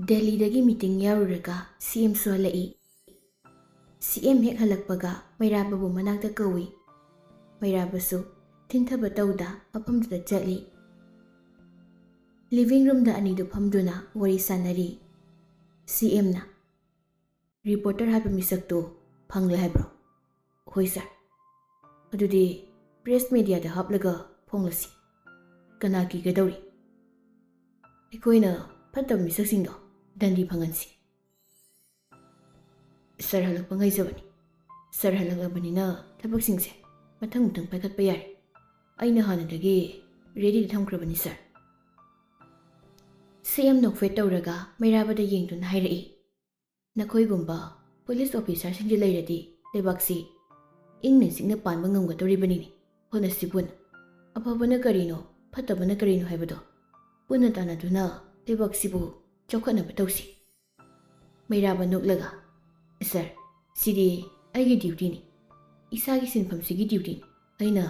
ꯗꯦꯜꯂꯤꯗꯒꯤ meeting ꯌꯥꯎꯔꯨꯔꯒ CMꯁꯨ ꯍꯜꯂꯛꯏ꯫ CM ꯍꯦꯛ ꯍꯜꯂꯛꯄꯒ ꯃꯩꯔꯥꯕꯕꯨ ꯃꯅꯥꯛꯇ ꯀꯧꯏ꯫ ꯃꯩꯔꯥꯕꯁꯨ ꯊꯤꯟꯊꯕ ꯇꯧꯗ ꯃꯐꯝꯗꯨꯗ ꯆꯠꯂꯤ꯫ ꯂꯤꯚꯤꯡ ꯔꯨꯝꯗ ꯑꯅꯤꯗꯨ ꯐꯝꯗꯨꯅ ꯋꯥꯔꯤ ꯁꯥꯟꯅꯔꯤ꯫ CMꯅ, "ꯔꯤꯄꯣꯔꯇꯔ ꯍꯥꯏꯕ ꯃꯤꯁꯛꯇꯨ ꯐꯪꯂꯦ ꯍꯥꯏꯕ꯭ꯔꯣ?" "ꯍꯣꯏ ꯁꯥꯔ." "ꯑꯗꯨꯗꯤ ꯄ꯭ꯔꯦꯁ ꯃꯦꯗꯤꯌꯥꯗ ꯍꯥꯞꯂꯒ ꯐꯣꯡꯂꯁꯤ꯫ ꯀꯅꯥ ꯀꯤꯒꯗꯧꯔꯤ? ꯑꯩꯈꯣꯏꯅ ꯐꯠꯇꯕ ꯃꯤꯁꯛꯁꯤꯡꯗꯣ ꯗꯟꯗꯤ ꯐꯪꯍꯟꯁꯤ." "ꯁꯥꯔ ꯍꯜꯂꯛꯄ ꯉꯥꯏꯖꯕꯅꯤ꯫ ꯁꯥꯔ ꯍꯜꯂꯛꯂꯕꯅꯤꯅ ꯊꯕꯛꯁꯤꯡꯁꯦ ꯃꯊꯪ ꯄꯥꯏꯈꯠꯄ ꯌꯥꯔꯦ꯫ ꯑꯩꯅ ꯍꯥꯟꯅꯗꯒꯤ ꯔꯦꯗꯤꯗ ꯊꯝꯈ꯭ꯔꯕꯅꯤ ꯁꯥꯔ." CM ꯅꯣꯛꯐꯦꯠ ꯇꯧꯔꯒ ꯃꯩꯔꯥꯕꯗ ꯌꯦꯡꯗꯨꯅ ꯍꯥꯏꯔꯛꯏ, "ꯅꯈꯣꯏꯒꯨꯝꯕ ꯄꯨꯂꯤꯁ ꯑꯣꯐꯤꯁꯥꯔꯁꯤꯡꯁꯤ ꯂꯩꯔꯗꯤ ꯂꯩꯕꯥꯛꯁꯤ ꯏꯪꯅ ꯆꯤꯛꯅ ꯄꯥꯟꯕ ꯉꯝꯒꯗꯧꯔꯤꯕꯅꯤꯅꯦ꯫ ꯍꯣꯠꯅꯁꯤ ꯄꯨꯟꯅ꯫ ꯑꯐꯕꯅ ꯀꯔꯤꯅꯣ, ꯐꯠꯇꯕꯅ ꯀꯔꯤꯅꯣ ꯍꯥꯏꯕꯗꯣ ꯄꯨꯟꯅ ꯇꯥꯟꯅꯗꯨꯅ ꯂꯩꯕꯥꯛꯁꯤꯕꯨ ꯆꯥꯎꯈꯠꯅꯕ ꯇꯧꯁꯤ." ꯃꯩꯔꯥꯕ ꯅꯣꯛꯂꯒ, "ꯁꯥꯔ, ꯁꯤꯗꯤ ꯑꯩꯒꯤ ꯗ꯭ꯌꯨꯇꯤꯅꯤ. ꯏꯁꯥꯒꯤ ꯁꯤꯟꯐꯝꯁꯤꯒꯤ ꯗ꯭ꯌꯨꯇꯤꯅꯤ. ꯑꯩꯅ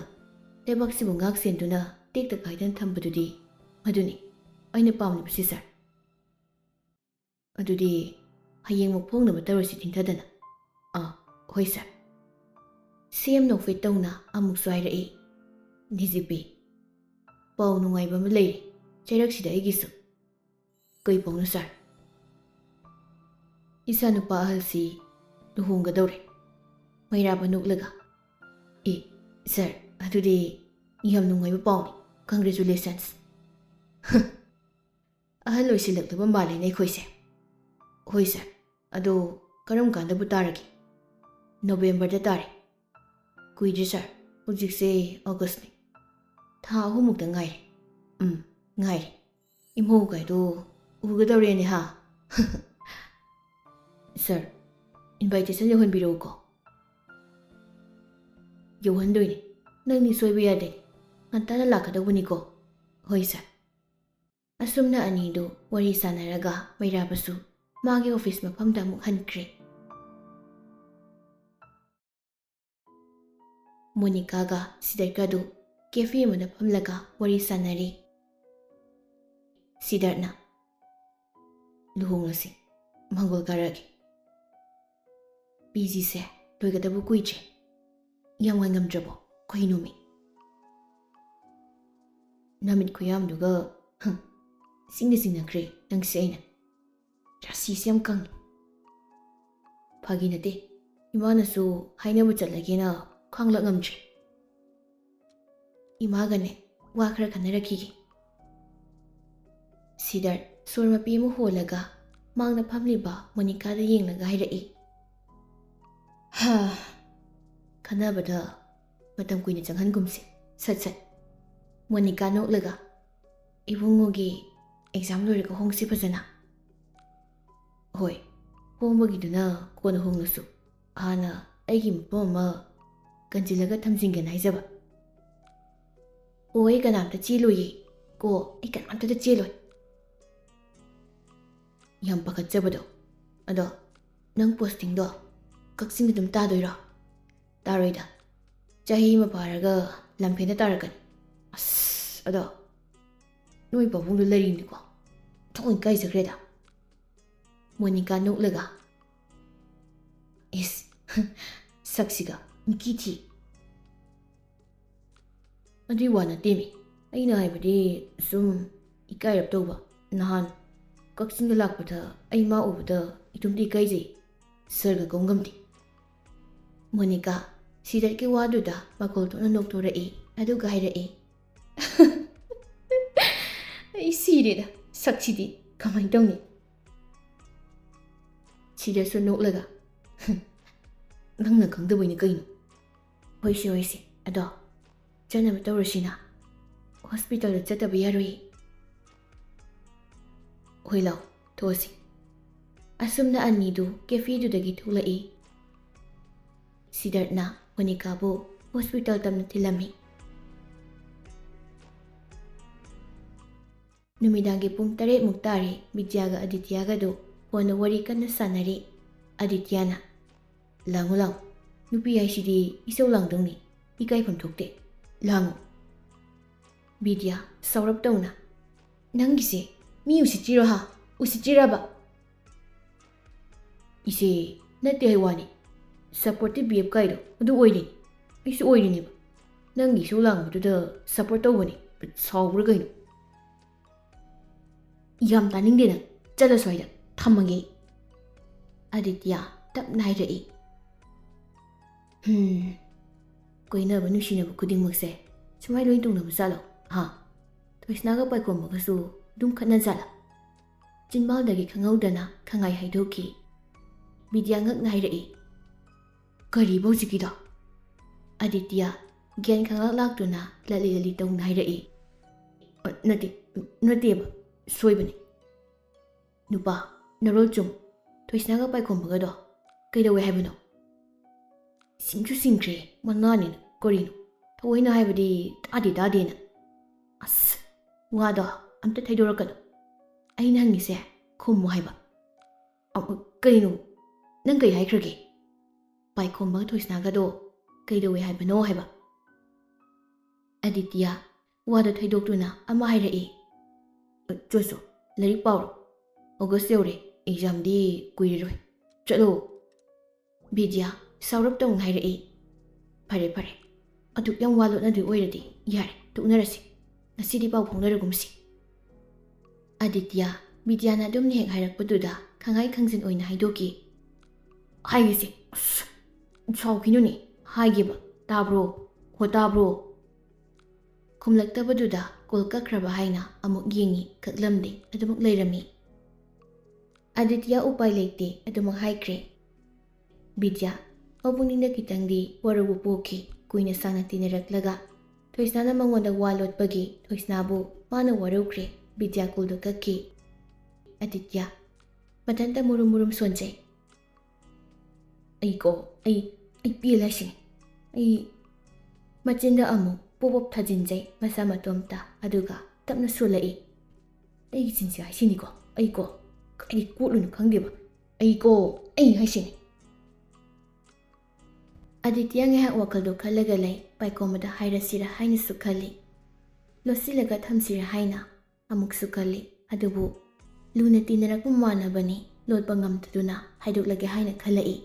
ꯂꯩꯕꯥꯛꯁꯤꯕꯨ ꯉꯥꯛ ꯁꯦꯟꯗꯨꯅ ꯇꯦꯛꯇ ꯀꯥꯏꯗꯅ ꯊꯝꯕꯗꯨꯗꯤ ꯃꯗꯨꯅꯤ ꯑꯩꯅ ꯄꯥꯝꯂꯤꯕꯁꯤ ꯁꯥꯔ." "ꯑꯗꯨꯗꯤ ꯍꯌꯦꯡꯃꯨꯛ ꯐꯣꯡꯅꯕ ꯇꯧꯔꯁꯤ ꯊꯤꯟꯊꯗꯅ." "ꯍꯣꯏ ꯁꯥꯔ." CM ꯅꯣꯛꯐꯦꯠ ꯇꯧꯅ ꯑꯃꯨꯛꯁꯨ ꯍꯥꯏꯔꯛꯏ, "DGP, ꯄꯥꯎ ꯅꯨꯡꯉꯥꯏꯕ ꯑꯃ ꯂꯩꯔꯦ ꯆꯩꯔꯛꯁꯤꯗ ꯑꯩꯒꯤꯁꯨ." "ꯀꯩ ꯄꯥꯎꯅꯣ ꯁꯥꯔ?" "ꯏꯆꯥꯅꯨꯄꯥ ꯑꯍꯜꯁꯤ ꯂꯨꯍꯣꯡꯒꯗꯧꯔꯦ." ꯃꯩꯔꯥꯕ ꯅꯣꯛꯂꯒ, "ꯁꯥꯔ, ꯑꯗꯨꯗꯤ ꯌꯥꯝ ꯅꯨꯡꯉꯥꯏꯕ ꯄꯥꯎꯅꯤ. ꯀꯪꯒ꯭ꯔꯦꯆꯨꯂꯦꯁꯟꯁ." "ꯑꯍꯜ ꯑꯣꯏꯁꯤꯜꯂꯛꯂꯕ ꯃꯥꯜꯂꯦꯅꯦ ꯑꯩꯈꯣꯏꯁꯦ." "ꯍꯣꯏ ꯁꯥꯔ, ꯑꯗꯣ ꯀꯔꯝ ꯀꯥꯟꯗꯕꯨ ꯇꯥꯔꯒꯦ?" "ꯅꯣꯕꯦꯝꯕꯔꯗ ꯇꯥꯔꯦ." "ꯀꯨꯏꯗ꯭ꯔꯦ ꯁꯥꯔ, ꯍꯧꯖꯤꯛꯁꯦ ꯑꯣꯒꯁꯅꯤ. ꯊꯥ 3 ꯃꯨꯛꯇ ꯉꯥꯏꯔꯦ." "ꯉꯥꯏꯔꯦ. ꯏꯃꯧꯒꯥꯏꯗꯣ ꯎꯒꯗꯧꯔꯦꯅꯦ ꯍꯥ." "ꯁꯥꯔ, ꯏꯟꯚꯥꯏꯇꯦꯁꯟ ꯌꯧꯍꯟꯕꯤꯔꯛꯎꯀꯣ." "ꯌꯧꯍꯟꯗꯣꯏꯅꯦ. ꯅꯪꯗꯤ ꯁꯣꯏꯕ ꯌꯥꯗꯦ. ꯉꯟꯇꯥꯅ ꯂꯥꯛꯀꯗꯧꯕꯅꯤꯀꯣ." "ꯍꯣꯏ ꯁꯥꯔ." ꯑꯁꯨꯝꯅ ꯑꯅꯤꯗꯨ ꯋꯥꯔꯤ ꯁꯥꯟꯅꯔꯒ ꯃꯩꯔꯥꯕꯁꯨ ꯃꯥꯒꯤ ꯑꯣꯐꯤꯁ ꯃꯐꯝꯗ ꯑꯃꯨꯛ ꯍꯟꯈ꯭ꯔꯦ꯫ ꯃꯣꯅꯤꯀꯥꯒ ꯁꯤꯗꯥꯔꯠꯀꯗꯨ ꯀꯦꯐꯦ ꯑꯃꯗ ꯐꯝꯂꯒ ꯋꯥꯔꯤ ꯁꯥꯟꯅꯔꯤ꯫ ꯁꯤꯗꯥꯔꯠꯅ, "ꯂꯨꯍꯣꯡꯂꯁꯤ. ꯃꯪꯒꯣꯜ ꯀꯥꯔꯛꯑꯒꯦ. PGꯁꯦ ꯂꯣꯏꯒꯗꯕ ꯀꯨꯏꯗ꯭ꯔꯦ. ꯌꯥꯝ ꯉꯥꯏꯉꯝꯗ꯭ꯔꯕꯣ ꯀꯩꯅꯣꯃꯤ?" "ꯅꯃꯤꯠ ꯈꯨꯌꯥꯝꯗꯨꯒ ꯆꯤꯡꯅꯈ꯭ꯔꯦ ꯅꯪꯁꯦ ꯑꯩꯅ. ꯔꯥꯁꯤꯁꯦ ꯌꯥꯝ ꯀꯪꯉꯤ." "ꯐꯥꯒꯤ ꯅꯠꯇꯦ. ꯏꯃꯥꯅꯁꯨ ꯍꯥꯏꯅꯕ ꯆꯠꯂꯒꯦꯅ ꯈꯥꯡꯂꯛ ꯉꯝꯗ꯭ꯔꯦ. ꯏꯃꯥꯒꯅꯦ ꯋꯥ ꯈꯔ ꯈꯟꯅꯔꯛꯈꯤꯒꯦ." ꯁꯤꯗꯥꯔꯠ ꯁꯣꯔ ꯃꯄꯤ ꯑꯃ ꯍꯣꯜꯂꯒ ꯃꯥꯡꯗ ꯐꯝꯂꯤꯕ ꯃꯣꯅꯤꯀꯥꯗ ꯌꯦꯡꯂꯒ ꯍꯥꯏꯔꯛꯏ, "ꯈꯟꯅꯕꯗ ꯃꯇꯝ ꯀꯨꯏꯅ ꯆꯪꯍꯟꯒꯨꯝꯁꯤ. ꯁꯠ ꯁꯠ." ꯃꯣꯅꯤꯀꯥ ꯅꯣꯛꯂꯒ, "ꯏꯕꯨꯡꯉꯣꯒꯤ ꯑꯦꯛꯖꯥꯝ ꯂꯣꯏꯔꯒ ꯍꯣꯡꯁꯤ ꯐꯖꯅ." "ꯍꯣꯏ, ꯍꯣꯡꯕꯒꯤꯗꯨꯅ ꯀꯣꯟꯅ ꯍꯣꯡꯂꯁꯨ ꯍꯥꯟꯅ ꯑꯩꯒꯤ ꯃꯐꯝ ꯑꯃ ꯀꯟꯁꯤꯜꯂꯒ ꯊꯝꯖꯤꯟꯒꯦꯅ ꯍꯥꯏꯖꯕ." "ꯑꯩ ꯀꯅꯥꯝꯇ ꯆꯦꯜꯂꯣꯏꯌꯦ. ꯑꯩ ꯀꯅꯥꯝꯇꯗ ꯆꯦꯜꯂꯣꯏ." "ꯌꯥꯝ ꯄꯥꯈꯠꯆꯕꯗꯣ. ꯑꯗꯣ ꯅꯪ ꯄꯣꯁꯇꯤꯡꯗꯣ ꯀꯛꯆꯤꯡꯗ ꯑꯗꯨꯝ ꯇꯥꯗꯣꯏꯔꯣ?" "ꯇꯥꯔꯣꯏꯗ. ꯆꯍꯤ ꯑꯃ ꯐꯥꯔꯒ ꯂꯝꯐꯦꯟꯗ ꯇꯥꯔꯛꯀꯅꯤ." "ꯑꯗꯣ ꯅꯣꯏ ꯄꯥꯕꯨꯡꯗꯣ ꯂꯩꯔꯤꯅꯤꯀꯣ. ꯊꯣꯛ ꯏꯀꯥꯏꯖꯈ꯭ꯔꯦꯗ." ꯃꯣꯅꯤꯀꯥ ꯅꯣꯛꯂꯒ, "ꯁꯛꯁꯤꯒ ꯃꯤꯀꯤ ꯊꯤ." "ꯑꯗꯨꯏ ꯋꯥ ꯅꯠꯇꯦꯃꯤ. ꯑꯩꯅ ꯍꯥꯏꯕꯗꯤ ꯁꯨꯝ ꯏꯀꯥꯏꯔꯞ ꯇꯧꯕ. ꯅꯍꯥꯟ ꯀꯛꯆꯤꯡꯗ ꯂꯥꯛꯄꯗ ꯑꯩ ꯃꯥ ꯎꯕꯗ ꯏꯇꯣꯝꯇ ꯏꯀꯥꯏꯖꯩ. ꯁꯔꯒ ꯀꯧ ꯉꯝꯗꯦ." ꯃꯣꯅꯤꯀꯥ ꯁꯤꯗꯥꯔꯠꯀꯤ ꯋꯥꯗꯨꯗ ꯃꯈꯣꯜ ꯊꯣꯛꯅ ꯅꯣꯛꯊꯣꯔꯛꯏ, ꯑꯗꯨꯒ ꯍꯥꯏꯔꯛꯏ, "ꯑꯩ ꯁꯤꯔꯦꯗ. ꯁꯛꯁꯤꯗꯤ ꯀꯃꯥꯏꯅ ꯇꯧꯅꯤ?" ꯁꯤꯗꯥꯔꯠꯁꯨ ꯅꯣꯛꯂꯒ, "ꯅꯪꯅ ꯈꯪꯗꯕꯩꯅꯤ ꯀꯩꯅꯣ." "ꯍꯣꯏꯁꯤ. ꯑꯗꯣ ꯆꯠꯅꯕ ꯇꯧꯔꯁꯤꯅ. ꯍꯣꯁꯄꯤꯇꯥꯜꯗ ꯆꯠꯇꯕ ꯌꯥꯔꯣꯏ." "ꯍꯣꯏ ꯂꯥꯎ, ꯊꯣꯛꯑꯁꯤ." ꯑꯁꯨꯝꯅ ꯑꯅꯤꯗꯨ ꯀꯦꯐꯦꯗꯨꯗꯒꯤ ꯊꯣꯛꯂꯛꯏ꯫ ꯁꯤꯗꯥꯔꯠꯅ ꯃꯣꯅꯤꯀꯥꯕꯨ ꯍꯣꯁꯄꯤꯇꯥꯜ ꯇꯝꯅ ꯊꯤꯜꯂꯝꯃꯤ꯫ ꯅꯨꯃꯤꯗꯥꯡꯒꯤ ꯄꯨꯡ 7ꯃꯨꯛ ꯇꯥꯔꯦ꯫ ꯕꯤꯗ꯭ꯌꯥꯒ ꯑꯗꯤꯇ꯭ꯌꯒꯗꯨ ꯐꯣꯟꯗ ꯋꯥꯔꯤ ꯀꯟꯅ ꯁꯥꯟꯅꯔꯤ꯫ ꯑꯗꯤꯇ꯭ꯌꯅ, "ꯂꯥꯡꯉꯨ. ꯅꯨꯄꯤ ꯍꯥꯏꯁꯤꯗꯤ ꯏꯁꯧ ꯂꯥꯡꯗꯧꯅꯤ. ꯏꯀꯥꯏꯐꯝ ꯊꯣꯛꯇꯦ." ꯂꯥꯡꯉꯨ꯫ ꯕꯤꯗ꯭ꯌꯥ ꯁꯥꯎꯔꯞ ꯇꯧꯅ, ꯅꯪꯒꯤꯁꯦ ꯃꯤ ꯎꯁꯤꯠꯇ꯭ꯔꯤꯔꯣ ꯍꯥ? ꯎꯁꯤꯠꯇ꯭ꯔꯤꯔꯕ? ꯏꯆꯦ ꯅꯠꯇꯦ ꯍꯥꯏ ꯋꯥꯅꯤ, ꯁꯞꯄꯣꯔꯇꯤꯞ ꯕꯤ ꯑꯦꯐ ꯀꯥꯏꯗꯣ ꯑꯗꯨ ꯑꯣꯏꯔꯤꯅꯤ, ꯑꯩꯁꯨ ꯑꯣꯏꯔꯤꯅꯦꯕ, ꯅꯪꯒꯤ ꯏꯁꯧ ꯂꯥꯡꯕꯗꯨꯗ ꯁꯞꯄꯣꯔꯠ ꯇꯧꯕꯅꯤ, ꯁꯥꯎꯕ꯭ꯔꯥ ꯀꯩꯅꯣ? ꯌꯥꯝ ꯇꯥꯅꯤꯡꯗꯦ ꯅꯪ, ꯆꯠꯂ ꯁ꯭ꯋꯥꯏꯗ, ꯊꯝꯃꯒꯦ꯫ ꯑꯗꯤꯇ꯭ꯌ ꯇꯞꯅ ꯍꯥꯏꯔꯛꯏ꯫ ꯀꯣꯏꯅꯕ ꯅꯨꯡꯁꯤꯅꯕ ꯈꯨꯗꯤꯡꯃꯛꯁꯦ ꯁꯨꯃꯥꯏꯅ ꯂꯣꯏ ꯇꯧꯅꯕ ꯖꯥꯠꯂꯣ ꯍꯥ? ꯊꯣꯏꯁꯅꯥꯒ ꯄꯥꯏꯈꯣꯝꯕꯒꯁꯨ ꯑꯗꯨꯝ ꯈꯠꯅ ꯖꯥꯠꯂꯥ? ꯆꯤꯟꯕꯥꯜꯗꯒꯤ ꯈꯪꯍꯧꯗꯅ ꯈꯪꯉꯥꯏ ꯍꯥꯏꯗꯣꯛꯈꯤ꯫ ꯕꯤꯗ꯭ꯌꯥ ꯉꯛꯅ ꯍꯥꯏꯔꯛꯏ꯫ ꯀꯔꯤꯕ ꯍꯧꯖꯤꯛꯀꯤꯗꯣ? ꯑꯗꯤꯇ꯭ꯌ ꯒ꯭ꯌꯥꯟ ꯈꯪꯂꯥꯛ ꯂꯥꯛꯇꯨꯅ ꯂꯠꯂꯤ ꯂꯠꯂꯤ ꯇꯧꯅ ꯍꯥꯏꯔꯛꯏ꯫ ꯅꯠꯇꯦꯕ, ꯁꯣꯏꯕꯅꯤ꯫ ꯅꯨꯄꯥ, ꯅꯔꯣꯜ ꯆꯨꯝ, ꯊꯣꯏꯁꯅꯥꯒ ꯄꯥꯏꯈꯣꯝꯕꯒꯗꯣ ꯀꯩꯗꯧꯋꯦ ꯍꯥꯏꯕꯅꯣ? ꯁꯤꯡꯁꯨ ꯁꯤꯡꯈ꯭ꯔꯦ ꯃꯉꯥꯅꯤꯅ, ꯀꯔꯤꯅꯣ ꯊꯑꯣꯏꯅ ꯍꯥꯏꯕꯗꯤ ꯇꯥꯗꯦꯅ꯫ ꯑꯁ, ꯋꯥꯗꯣ ꯑꯝꯇ ꯊꯩꯗꯣꯔꯛꯀꯅꯨ, ꯑꯩꯅ ꯍꯪꯉꯤꯁꯦ ꯈꯨꯝꯃꯨ ꯍꯥꯏꯕ꯫ ꯀꯩꯅꯣ, ꯅꯪ ꯀꯩ ꯍꯥꯏꯈ꯭ꯔꯒꯦ? ꯄꯥꯏꯈꯣꯝꯕꯒ ꯊꯣꯏꯁꯅꯥꯒꯗꯣ ꯀꯩꯗꯧꯋꯦ ꯍꯥꯏꯕꯅꯣ ꯍꯥꯏꯕ꯫ ꯑꯗꯤꯇ꯭ꯌ ꯋꯥꯗꯣ ꯊꯩꯗꯣꯛꯇꯨꯅ ꯑꯃ ꯍꯥꯏꯔꯛꯏ꯫ ꯆꯣ, ꯂꯥꯏꯔꯤꯛ ꯄꯥꯎꯔꯣ, ꯑꯣꯒꯁ ꯌꯧꯔꯦ, ꯑꯦꯛꯖꯥꯝꯗꯤ ꯀꯨꯏꯔꯔꯣꯏ, ꯆꯠꯂꯣ꯫ ꯕꯤꯗ꯭ꯌꯥ ꯁꯥꯎꯔꯞ ꯇꯧꯅ ꯍꯥꯏꯔꯛꯏ꯫ ꯐꯔꯦ, ꯑꯗꯨꯛ ꯌꯥꯝ ꯋꯥ ꯂꯣꯠꯅꯗꯣꯏ ꯑꯣꯏꯔꯗꯤ ꯌꯥꯔꯦ, ꯇꯣꯛꯅꯔꯁꯤ, ꯉꯁꯤꯗꯤ ꯄꯥꯎ ꯐꯥꯎꯅꯔꯒꯨꯝꯁꯤ꯫ ꯑꯗꯤꯇ꯭ꯌ ꯕꯤꯗ꯭ꯌꯥꯅ ꯑꯗꯨꯝꯅ ꯍꯦꯛ ꯍꯥꯏꯔꯛꯄꯗꯨꯗ ꯈꯪꯍꯥꯏ ꯈꯪꯖꯤꯟ ꯑꯣꯏꯅ ꯍꯥꯏꯗꯣꯛꯈꯤ꯫ ꯍꯥꯏꯒꯦꯁꯦ, ꯑꯁ, ꯁꯥꯎꯈꯤꯅꯨꯅꯦ, ꯍꯥꯏꯒꯦꯕ, ꯇꯥꯕ꯭ꯔꯣ? ꯍꯣ ꯇꯥꯕ꯭ꯔꯣ? ꯈꯨꯝꯂꯛꯇꯕꯗꯨꯗ ꯀꯣꯜ ꯀꯛꯈ꯭ꯔꯕ ꯍꯥꯏꯅ ꯑꯃꯨꯛ ꯌꯦꯡꯉꯤ, ꯀꯛꯂꯝꯗꯦ, ꯑꯗꯨꯃꯛ ꯂꯩꯔꯝꯃꯤ꯫ ꯑꯗꯤꯇ꯭ꯌ ꯎꯄꯥꯏ ꯂꯩꯇꯦ, ꯑꯗꯨꯃꯛ ꯍꯥꯏꯈ꯭ꯔꯦ꯫ ꯕꯤꯗ꯭ꯌꯥ ꯃꯄꯨꯛꯅꯤꯡꯗ ꯈꯤꯇꯪꯗꯤ ꯋꯥꯔꯧꯕ ꯄꯣꯛꯈꯤ, ꯀꯨꯏꯅ ꯁꯥꯡꯅ ꯇꯤꯟꯅꯔꯛꯂꯒ ꯊꯣꯏꯁꯅꯥꯅ ꯃꯉꯣꯟꯗ ꯋꯥ ꯂꯣꯠꯄꯒꯤ ꯊꯣꯏꯁꯅꯥꯕꯨ ꯃꯥꯅ ꯋꯥꯔꯧꯈ꯭ꯔꯦ꯫ ꯕꯤꯗ꯭ꯌꯥ ꯀꯣꯜꯗꯣ ꯀꯛꯈꯤ꯫ ꯑꯗꯤꯇ꯭ꯌ ꯃꯊꯟꯇ ꯃꯨꯔꯨꯝ ꯁꯣꯟꯖꯩ꯫ ꯑꯩ ꯄꯦꯜꯂꯦ ꯍꯥꯏꯁꯤꯅꯤ, ꯑꯩ ꯃꯆꯤꯟꯗ ꯑꯃꯨꯛ ꯄꯣꯞ ꯊꯥꯖꯤꯟꯖꯩ ꯃꯁꯥ ꯃꯇꯣꯝꯇ, ꯑꯗꯨꯒ ꯇꯞꯅ ꯁꯣꯜꯂꯛꯏ꯫ ꯑꯩꯒꯤ ꯆꯤꯟꯁꯤ ꯍꯥꯏꯁꯤꯅꯤꯀꯣ, ꯀꯩ ꯀꯣꯠꯂꯨꯅꯣ ꯈꯪꯗꯦꯕ, ꯑꯩ ꯍꯥꯏꯁꯤꯅꯤ꯫ ꯑꯗꯤꯇ꯭ꯌ ꯉꯥꯏꯍꯥꯛ ꯋꯥꯈꯜꯗꯣ ꯈꯜꯂꯒ ꯂꯩ, ꯄꯥꯏꯈꯣꯝꯕꯗ ꯍꯥꯏꯔꯁꯤꯔ ꯍꯥꯏꯅꯁꯨ ꯈꯜꯂꯤ, ꯂꯣꯠꯁꯤꯜꯂꯒ ꯊꯝꯁꯤꯔ ꯍꯥꯏꯅ ꯑꯃꯨꯛꯁꯨ ꯈꯜꯂꯤ, ꯑꯗꯨꯕꯨ ꯂꯨꯅ ꯇꯤꯟꯅꯔꯛꯄ ꯃꯥꯟꯅꯕꯅꯤ, ꯂꯣꯠꯄ ꯉꯝꯗꯗꯨꯅ ꯍꯥꯏꯗꯣꯛꯂꯒꯦ ꯍꯥꯏꯅ ꯈꯜꯂꯛꯏ꯫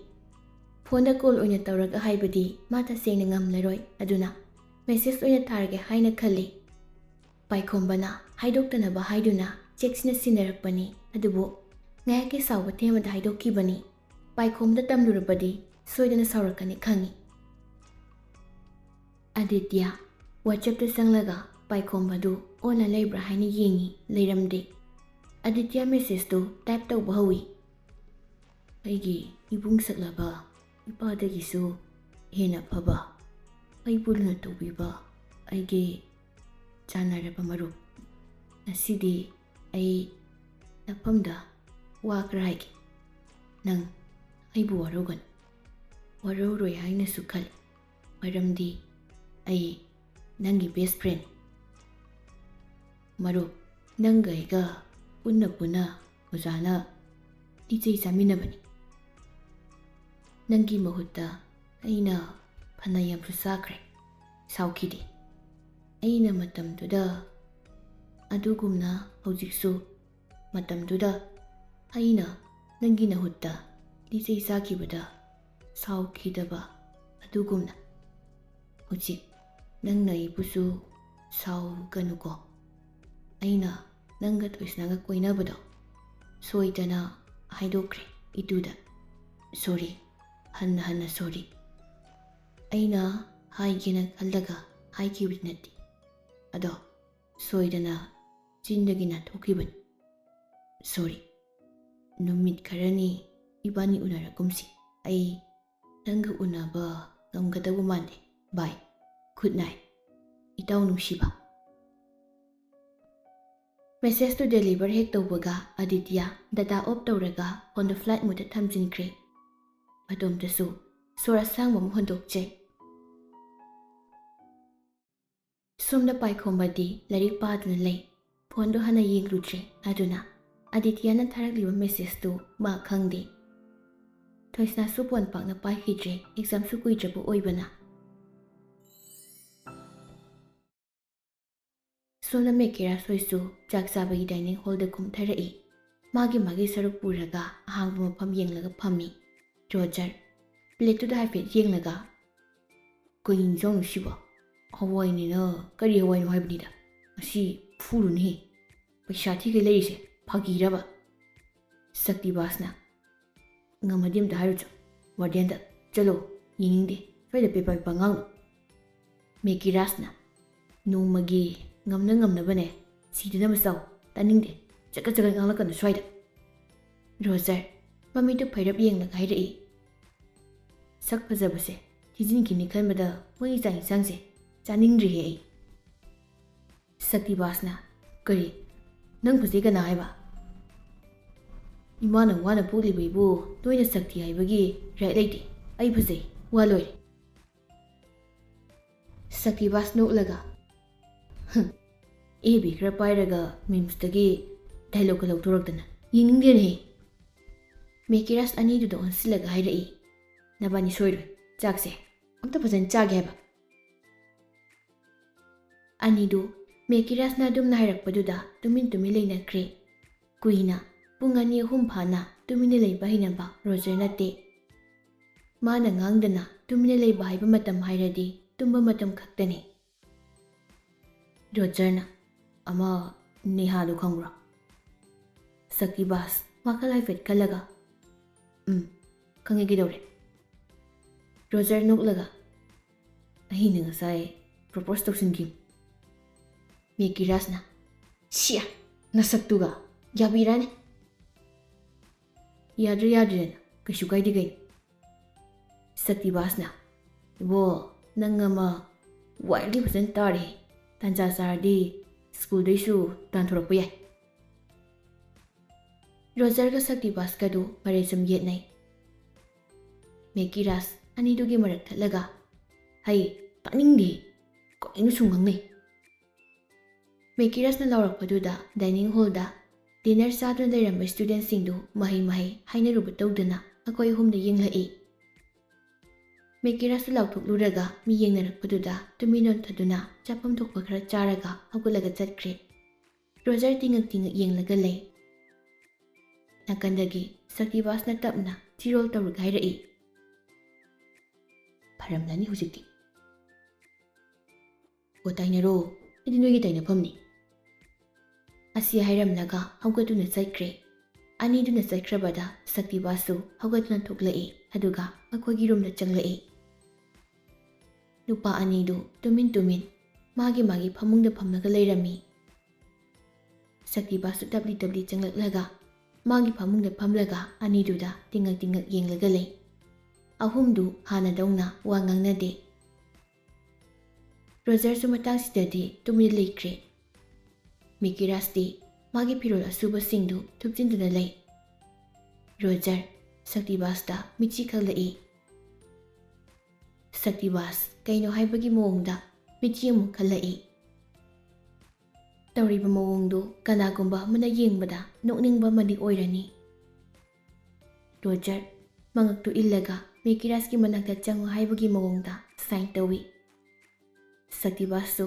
ꯐꯣꯟꯗ ꯀꯣꯜ ꯑꯣꯏꯅ ꯇꯧꯔꯒ ꯍꯥꯏꯕꯗꯤ ꯃꯥ ꯇꯁꯦꯡꯅ ꯉꯝꯂꯔꯣꯏ, ꯑꯗꯨꯅ ꯃꯦꯁꯦꯖ ꯑꯣꯏꯅ ꯊꯥꯔꯒꯦ ꯍꯥꯏꯅ ꯈꯜꯂꯤ꯫ ꯄꯥꯏꯈꯣꯝꯕꯅ ꯍꯥꯏꯗꯣꯛꯇꯅꯕ ꯍꯥꯏꯗꯨꯅ ꯆꯦꯛꯁꯤꯟꯅ ꯁꯤꯟꯅꯔꯛꯄꯅꯤ, ꯑꯗꯨꯕꯨ ꯉꯥꯏꯍꯥꯛꯀꯤ ꯁꯥꯎꯕ ꯊꯦꯝꯕꯗ ꯍꯥꯏꯗꯣꯛꯈꯤꯕꯅꯤ꯫ ꯄꯥꯏꯈꯣꯝꯕꯗ ꯇꯝꯂꯨꯔꯕꯗꯤ ꯁꯣꯏꯗꯅ ꯁꯥꯎꯔꯛꯀꯅꯤ ꯈꯪꯉꯤ꯫ ꯑꯗꯤꯇ꯭ꯌ ꯋꯥꯆꯦꯞꯇ ꯆꯪꯂꯒ ꯄꯥꯏꯈꯣꯝꯕꯗꯨ ꯑꯣꯟꯅ ꯂꯩꯕ꯭ꯔꯥ ꯍꯥꯏꯅ ꯌꯦꯡꯉꯤ, ꯂꯩꯔꯝꯗꯦ꯫ ꯑꯗꯤꯇ꯭ꯌ ꯃꯦꯁꯦꯖꯇꯨ ꯇꯥꯏꯞ ꯇꯧꯕ ꯍꯧꯏ꯫ ꯑꯩꯒꯤ ꯏꯕꯨꯡ ꯁꯛꯂꯕ ꯏꯄꯥꯗꯒꯤꯁꯨ ꯍꯦꯟꯅ ꯐꯕ, ꯑꯩꯕꯨ ꯂꯨꯅ ꯇꯧꯕꯤꯕ ꯑꯩꯒꯤ ꯆꯥꯟꯅꯔꯕ ꯃꯔꯨꯞ, ꯉꯁꯤꯗꯤ ꯑꯩ ꯅꯐꯝꯗ ꯋꯥ ꯈꯔ ꯍꯥꯏꯒꯦ, ꯅꯪ ꯑꯩꯕꯨ ꯋꯥꯔꯧꯒꯅꯨ꯫ ꯋꯥꯔꯧꯔꯣꯏ ꯍꯥꯏꯅꯁꯨ ꯈꯜꯂꯤ, ꯃꯔꯝꯗꯤ ꯑꯩ ꯅꯪꯒꯤ ꯕꯦꯁ ꯐ꯭ꯔꯦꯟ꯫ ꯃꯔꯨꯞ, ꯅꯪꯒ ꯑꯩꯒ ꯄꯨꯟꯅ ꯑꯣꯖꯥꯅ ꯂꯤꯆꯩ ꯆꯥꯃꯤꯟꯅꯕꯅꯤ, ꯅꯪꯒꯤ ꯃꯍꯨꯠꯇ ꯑꯩꯅ ꯐꯅ ꯌꯥꯝꯁꯨ ꯆꯥꯈ꯭ꯔꯦ, ꯁꯥꯎꯈꯤꯗꯦ꯫ ꯑꯩꯅ ꯃꯇꯝꯗꯨꯗ ꯑꯗꯨꯒꯨꯝꯅ ꯍꯧꯖꯤꯛꯁꯨ ꯃꯇꯝꯗꯨꯗ ꯑꯩꯅ ꯅꯪꯒꯤ ꯅꯍꯨꯠꯇ ꯂꯤꯆꯩ ꯆꯥꯈꯤꯕꯗ ꯁꯥꯎꯈꯤꯗꯕ ꯑꯗꯨꯒꯨꯝꯅ ꯍꯧꯖꯤꯛ ꯅꯪꯅ ꯑꯩꯕꯨꯁꯨ ꯁꯥꯎꯒꯅꯨꯀꯣ꯫ ꯑꯩꯅ ꯅꯪꯒ ꯊꯣꯏꯁꯅꯥꯒ ꯀꯣꯏꯅꯕꯗꯣ ꯁꯣꯏꯗꯅ ꯍꯥꯏꯗꯣꯛꯈ꯭ꯔꯦ ꯏꯇꯨꯗ, ꯁꯣꯔꯤ, ꯍꯟꯅ ꯁꯣꯔꯤ꯫ ꯑꯩꯅ ꯍꯥꯏꯒꯦꯅ ꯈꯜꯂꯒ ꯍꯥꯏꯈꯤꯕꯗꯤ ꯅꯠꯇꯦ, ꯑꯗꯣ ꯁꯣꯏꯗꯅ ꯆꯤꯟꯗꯒꯤ ꯅꯥꯟꯊꯣꯛꯈꯤꯕꯅꯤ, ꯁꯣꯔꯤ꯫ ꯅꯨꯃꯤꯠ ꯈꯔꯅꯤ ꯏꯕꯥꯅꯤ ꯎꯅꯔꯒꯨꯝꯁꯤ, ꯑꯩ ꯅꯪꯒ ꯎꯅꯕ ꯉꯝꯒꯗꯧꯕ ꯃꯥꯟꯗꯦ, ꯕꯥꯏ, ꯒꯨꯗ ꯅꯥꯏꯠ, ꯏꯇꯥꯎ ꯅꯨꯡꯁꯤꯕ꯫ ꯃꯦꯁꯦꯖꯇꯨ ꯗꯦꯂꯤꯚꯔ ꯍꯦꯛ ꯇꯧꯕꯒ ꯑꯗꯤꯇ꯭ꯌ ꯗꯇꯥ ꯑꯣꯐ ꯇꯧꯔꯒ ꯐꯣꯟꯗꯣ ꯐ꯭ꯂꯥꯏꯠ ꯃꯣꯗꯇ ꯊꯝꯖꯤꯟꯈ꯭ꯔꯦ꯫ ꯃꯇꯣꯝꯇꯁꯨ ꯁꯣꯔ ꯑꯁꯥꯡꯕ ꯑꯃ ꯍꯣꯟꯗꯣꯛꯆꯩ꯫ ꯁꯣꯝꯗ ꯄꯥꯏꯈꯣꯝꯕꯗꯤ ꯂꯥꯏꯔꯤꯛ ꯄꯥꯗꯨꯅ ꯂꯩ, ꯐꯣꯟꯗꯣ ꯍꯥꯟꯅ ꯌꯦꯡꯂꯨꯗ꯭ꯔꯦ, ꯑꯗꯨꯅ ꯑꯗꯤꯇ꯭ꯌꯅ ꯊꯥꯔꯛꯂꯤꯕ ꯃꯦꯁꯦꯖꯇꯨ ꯃꯥ ꯈꯪꯗꯦ꯫ ꯊꯣꯏꯁꯅꯥꯁꯨ ꯐꯣꯟ ꯄꯥꯛꯅ ꯄꯥꯏꯈꯤꯗ꯭ꯔꯦ, ꯑꯦꯛꯖꯥꯝꯁꯨ ꯀꯨꯏꯗ꯭ꯔꯕ ꯑꯣꯏꯕꯅ꯫ ꯁꯣꯝꯅ ꯃꯦꯀꯤꯔꯥ ꯁꯣꯏꯁꯨ ꯆꯥꯛ ꯆꯥꯕꯒꯤ ꯗꯥꯏꯅꯤꯡ ꯍꯣꯜꯗ ꯀꯨꯝꯊꯔꯛꯏ꯫ ꯃꯥꯒꯤ ꯁꯔꯨꯛ ꯄꯨꯔꯒ ꯑꯍꯥꯡꯕ ꯃꯐꯝ ꯌꯦꯡꯂꯒ ꯐꯝꯃꯤ꯫ ꯔꯣꯖꯔ ꯄ꯭ꯂꯦꯠꯇꯨꯗ ꯍꯥꯏꯐꯦꯠ ꯌꯦꯡꯂꯒ, ꯀꯩ ꯏꯟꯖꯥꯡꯅꯣ ꯁꯤꯕꯣ? ꯍꯋꯥꯏꯅꯤꯅ ꯀꯔꯤ ꯍꯋꯥꯏꯅꯣ ꯍꯥꯏꯕꯅꯤꯗ꯫ ꯃꯁꯤ ꯐꯨꯔꯨꯅꯦꯍꯦ꯫ ꯄꯩꯁꯥ ꯊꯤꯒꯩ ꯂꯩꯔꯤꯁꯦ ꯐꯥꯒꯤꯔꯕ? ꯁꯛꯇꯤꯕꯥꯁꯅ ꯉꯝꯃꯗꯤ ꯑꯝꯇ ꯍꯥꯏꯔꯨꯆꯣ ꯋꯥꯔꯗꯦꯟꯗ꯫ ꯆꯠꯂꯣ, ꯌꯦꯡꯅꯤꯡꯗꯦ ꯁ꯭ꯋꯥꯏꯗ ꯄꯦꯄꯥ ꯉꯥꯡꯅꯨ꯫ ꯃꯦꯀꯤꯔꯥꯁꯅ ꯅꯣꯡꯃꯒꯤ ꯉꯝꯅ ꯉꯝꯅꯕꯅꯦ, ꯁꯤꯗꯅꯕ ꯆꯥꯎ, ꯇꯥꯅꯤꯡꯗꯦ ꯆꯒꯠ ꯉꯥꯡꯂꯛꯀꯅꯨ ꯁ꯭ꯋꯥꯏꯗ꯫ ꯔꯣꯖꯔ ꯃꯃꯤꯠꯇꯨ ꯐꯩꯔꯞ ꯌꯦꯡꯂꯒ ꯍꯥꯏꯔꯛꯏ, ꯁꯛ ꯐꯖꯕꯁꯦ ꯊꯤꯖꯤꯟꯈꯤꯅꯤ ꯈꯟꯕꯗ ꯃꯣꯏꯒꯤ ꯆꯥꯛ ꯏꯟꯁꯥꯡꯁꯦ ꯆꯥꯅꯤꯡꯗ꯭ꯔꯤꯍꯦ ꯑꯩ꯫ ꯁꯛꯇꯤꯕꯥꯁꯅ ꯀꯔꯤ? ꯅꯪ ꯐꯖꯩ ꯀꯅꯥ ꯍꯥꯏꯕ? ꯏꯃꯥꯅ ꯋꯥꯅ ꯄꯣꯛꯂꯤꯕ ꯏꯕꯨ ꯅꯣꯏꯅ ꯁꯛ ꯊꯤ ꯍꯥꯏꯕꯒꯤ ꯔꯥꯏꯠ ꯂꯩꯇꯦ꯫ ꯑꯩ ꯐꯖꯩ, ꯋꯥ ꯂꯣꯏꯔꯦ꯫ ꯁꯛꯇꯤꯕꯥꯁ ꯅꯣꯛꯂꯒ ꯑꯦꯕꯤ ꯈꯔ ꯄꯥꯏꯔꯒ ꯃꯤꯝꯁꯇꯒꯤ ꯗꯥꯏꯂꯣꯛꯀ ꯂꯧꯊꯣꯔꯛꯇꯅ ꯌꯦꯡꯅꯤꯡꯗꯦꯅꯦꯍꯦ꯫ ꯃꯦꯀꯤꯔꯥꯁ ꯑꯅꯤꯗꯨꯗ ꯑꯣꯟꯁꯤꯜꯂꯒ ꯍꯥꯏꯔꯛꯏ, ꯅꯕꯥꯅꯤ ꯁꯣꯏꯔꯣꯏ, ꯆꯥꯛꯁꯦ ꯑꯝꯇ ꯐꯖꯅ ꯆꯥꯒꯦ ꯍꯥꯏꯕ꯫ ꯑꯅꯤꯗꯨ ꯃꯦꯀꯤꯔꯥꯁꯅ ꯑꯗꯨꯝꯅ ꯍꯥꯏꯔꯛꯄꯗꯨꯗ ꯇꯨꯃꯤꯟ ꯂꯩꯅꯈ꯭ꯔꯦ꯫ ꯀꯨꯏꯅ ꯄꯨꯡ 2-3 ꯐꯥꯅ ꯇꯨꯃꯤꯟꯅ ꯂꯩꯕ ꯍꯩꯅꯕ ꯔꯣꯖꯔ ꯅꯠꯇꯦ꯫ ꯃꯥꯅ ꯉꯥꯡꯗꯅ ꯇꯨꯃꯤꯟꯅ ꯂꯩꯕ ꯍꯥꯏꯕ ꯃꯇꯝ ꯍꯥꯏꯔꯗꯤ ꯇꯨꯝꯕ ꯃꯇꯝ ꯈꯛꯇꯅꯤ꯫ ꯔꯣꯖꯔꯅ ꯑꯃ ꯅꯦꯍꯥꯗꯨ ꯈꯪꯕ꯭ꯔꯣ? ꯁꯛꯇꯤꯕꯥꯁ ꯋꯥꯈꯜ ꯍꯥꯏꯐꯦꯠ ꯈꯜꯂꯒ ꯈꯪꯉꯦ, ꯀꯩꯗꯧꯔꯦ? ꯔꯣꯖꯔ ꯅꯣꯛꯂꯒ ꯑꯩꯅ ꯉꯁꯥꯏ ꯄ꯭ꯔꯣꯄꯣꯁ ꯇꯧꯁꯤꯟꯈꯤꯕꯅꯤ꯫ ꯃꯦꯀꯤꯔꯥꯁꯅ ꯁꯤꯌꯥ, ꯅꯁꯛꯇꯨꯒ ꯌꯥꯕꯤꯔꯥꯅꯤ꯫ ꯌꯥꯗ꯭ꯔꯦꯅ ꯀꯩꯁꯨ ꯀꯥꯏꯗꯦ ꯀꯩꯅꯣ꯫ ꯁꯛꯇꯤꯕꯥꯁꯅ ꯏꯕꯣ ꯅꯪ ꯑꯃ ꯋꯥꯏꯔꯗꯤ ꯐꯖꯅ ꯇꯥꯔꯦ, ꯇꯥꯟꯖꯥ ꯆꯥꯔꯗꯤ ꯁ꯭ꯀꯨꯜꯗꯩꯁꯨ ꯇꯥꯟꯊꯣꯔꯛꯄ ꯌꯥꯏ꯫ ꯔꯣꯖꯔꯒ ꯁꯛꯇꯤꯕꯥꯁꯀꯗꯨ ꯃꯔꯩ ꯁꯨꯝ ꯌꯦꯠꯅꯩ꯫ ꯃꯦꯀꯤꯔꯥꯁ ꯑꯅꯤꯗꯨꯒꯤ ꯃꯔꯛ ꯊꯠꯂꯒ ꯍꯩ ꯇꯥꯅꯤꯡꯗꯦ, ꯀꯔꯤꯅꯣ ꯁꯨꯝ ꯉꯥꯡꯅꯩ꯫ ꯃꯦꯀꯤꯔꯥꯁꯅ ꯂꯥꯎꯔꯛꯄꯗꯨꯗ ꯗꯥꯏꯅꯤꯡ ꯍꯣꯜꯗ ꯗꯤꯅꯔ ꯆꯥꯗꯨꯅ ꯂꯩꯔꯝꯕ ꯁ꯭ꯇꯨꯗꯦꯟꯠꯁꯤꯡꯗꯨ ꯃꯍꯩ ꯍꯥꯏꯅꯔꯨꯕ ꯇꯧꯗꯅ ꯑꯩꯈꯣꯏ ꯑꯍꯨꯝꯗ ꯌꯦꯡꯂꯛꯏ꯫ ꯃꯦꯀꯤꯔꯥꯁꯇ ꯂꯥꯎꯊꯣꯛꯂꯨꯔꯒ ꯃꯤ ꯌꯦꯡꯅꯔꯛꯄꯗꯨꯗ ꯇꯨꯃꯤꯟ ꯑꯣꯟꯊꯗꯨꯅ ꯆꯥꯐꯝ ꯊꯣꯛꯄ ꯈꯔ ꯆꯥꯔꯒ ꯍꯧꯒꯠꯂꯒ ꯆꯠꯈ꯭ꯔꯦ꯫ ꯔꯣꯖꯔ ꯇꯤꯡꯉꯛ ꯌꯦꯡꯂꯒ ꯂꯩ꯫ ꯅꯥꯀꯟꯗꯒꯤ ꯁꯛꯇꯤꯕꯥꯁꯅ ꯇꯞꯅ ꯆꯤꯔꯣꯜ ꯇꯧꯔꯒ ꯍꯥꯏꯔꯛꯏ, ꯐꯔꯝꯂꯅꯤ ꯍꯧꯖꯤꯛꯇꯤ꯫ ꯑꯣ ꯇꯥꯏꯅꯔꯣ, ꯑꯩꯗꯤ ꯅꯣꯏꯒꯤ ꯇꯥꯏꯅꯐꯝꯅꯤ꯫ ꯑꯁꯤ ꯍꯥꯏꯔꯝꯂꯒ ꯍꯧꯒꯠꯇꯨꯅ ꯆꯠꯈ꯭ꯔꯦ꯫ ꯑꯅꯤꯗꯨꯅ ꯆꯠꯈ꯭ꯔꯕꯗ ꯁꯛꯇꯤꯕꯥꯁꯁꯨ ꯍꯧꯒꯠꯇꯨꯅ ꯊꯣꯛꯂꯛꯏ, ꯑꯗꯨꯒ ꯑꯩꯈꯣꯏꯒꯤ ꯔꯨꯝꯗ ꯆꯪꯂꯛꯏ꯫ ꯅꯨꯄꯥ ꯑꯅꯤꯗꯨ ꯇꯨꯃꯤꯟ ꯃꯥꯒꯤ ꯐꯃꯨꯡꯗ ꯐꯝꯂꯒ ꯂꯩꯔꯝꯃꯤ꯫ ꯁꯛꯇꯤꯕꯥꯁꯁꯨ ꯇꯞꯂꯤ ꯆꯪꯂꯛꯂꯒ ꯃꯥꯒꯤ ꯐꯃꯨꯡꯗ ꯐꯝꯂꯒ ꯑꯅꯤꯗꯨꯗ ꯇꯤꯡꯉꯛ ꯌꯦꯡꯂꯒ ꯂꯩ꯫ ꯑꯍꯨꯝꯗꯨ ꯍꯥꯟꯅꯗꯧꯅ ꯋꯥ ꯉꯥꯡꯅꯗꯦ꯫ ꯔꯣꯖꯔꯁꯨ ꯃꯇꯥꯡꯁꯤꯗꯗꯤ ꯇꯨꯃꯤꯟꯅ ꯂꯩꯈ꯭ꯔꯦ꯫ ꯃꯦꯀꯤꯔꯥꯁꯇꯤ ꯃꯥꯒꯤ ꯐꯤꯔꯣꯜ ꯑꯁꯨꯕꯁꯤꯡꯗꯨ ꯊꯨꯞꯆꯤꯟꯗꯨꯅ ꯂꯩ꯫ ꯔꯣꯖꯔ ꯁꯛꯇꯤꯕꯥꯁꯇ ꯃꯤꯠꯆꯤ ꯈꯛꯂꯛꯏ꯫ ꯁꯛꯇꯤꯕꯥꯁ ꯀꯩꯅꯣ ꯍꯥꯏꯕꯒꯤ ꯃꯑꯣꯡꯗ ꯃꯤꯠꯆꯤ ꯑꯃꯨꯛ ꯈꯜꯂꯛꯏ꯫ ꯇꯧꯔꯤꯕ ꯃꯑꯣꯡꯗꯨ ꯀꯅꯥꯒꯨꯝꯕ ꯑꯃꯅ ꯌꯦꯡꯕꯗ ꯅꯣꯛꯅꯤꯡꯕ ꯑꯃꯗꯤ ꯑꯣꯏꯔꯅꯤ꯫ ꯔꯣꯖꯔ ꯃꯉꯛꯇꯨ ꯏꯜꯂꯒ ꯃꯦꯀꯤꯔꯥꯁꯀꯤ ꯃꯅꯥꯛꯇ ꯆꯪꯉꯨ ꯍꯥꯏꯕꯒꯤ ꯃꯑꯣꯡꯗ ꯁꯥꯏꯟ ꯇꯧꯏ꯫ ꯁꯛꯇꯤꯕꯥꯁꯁꯨ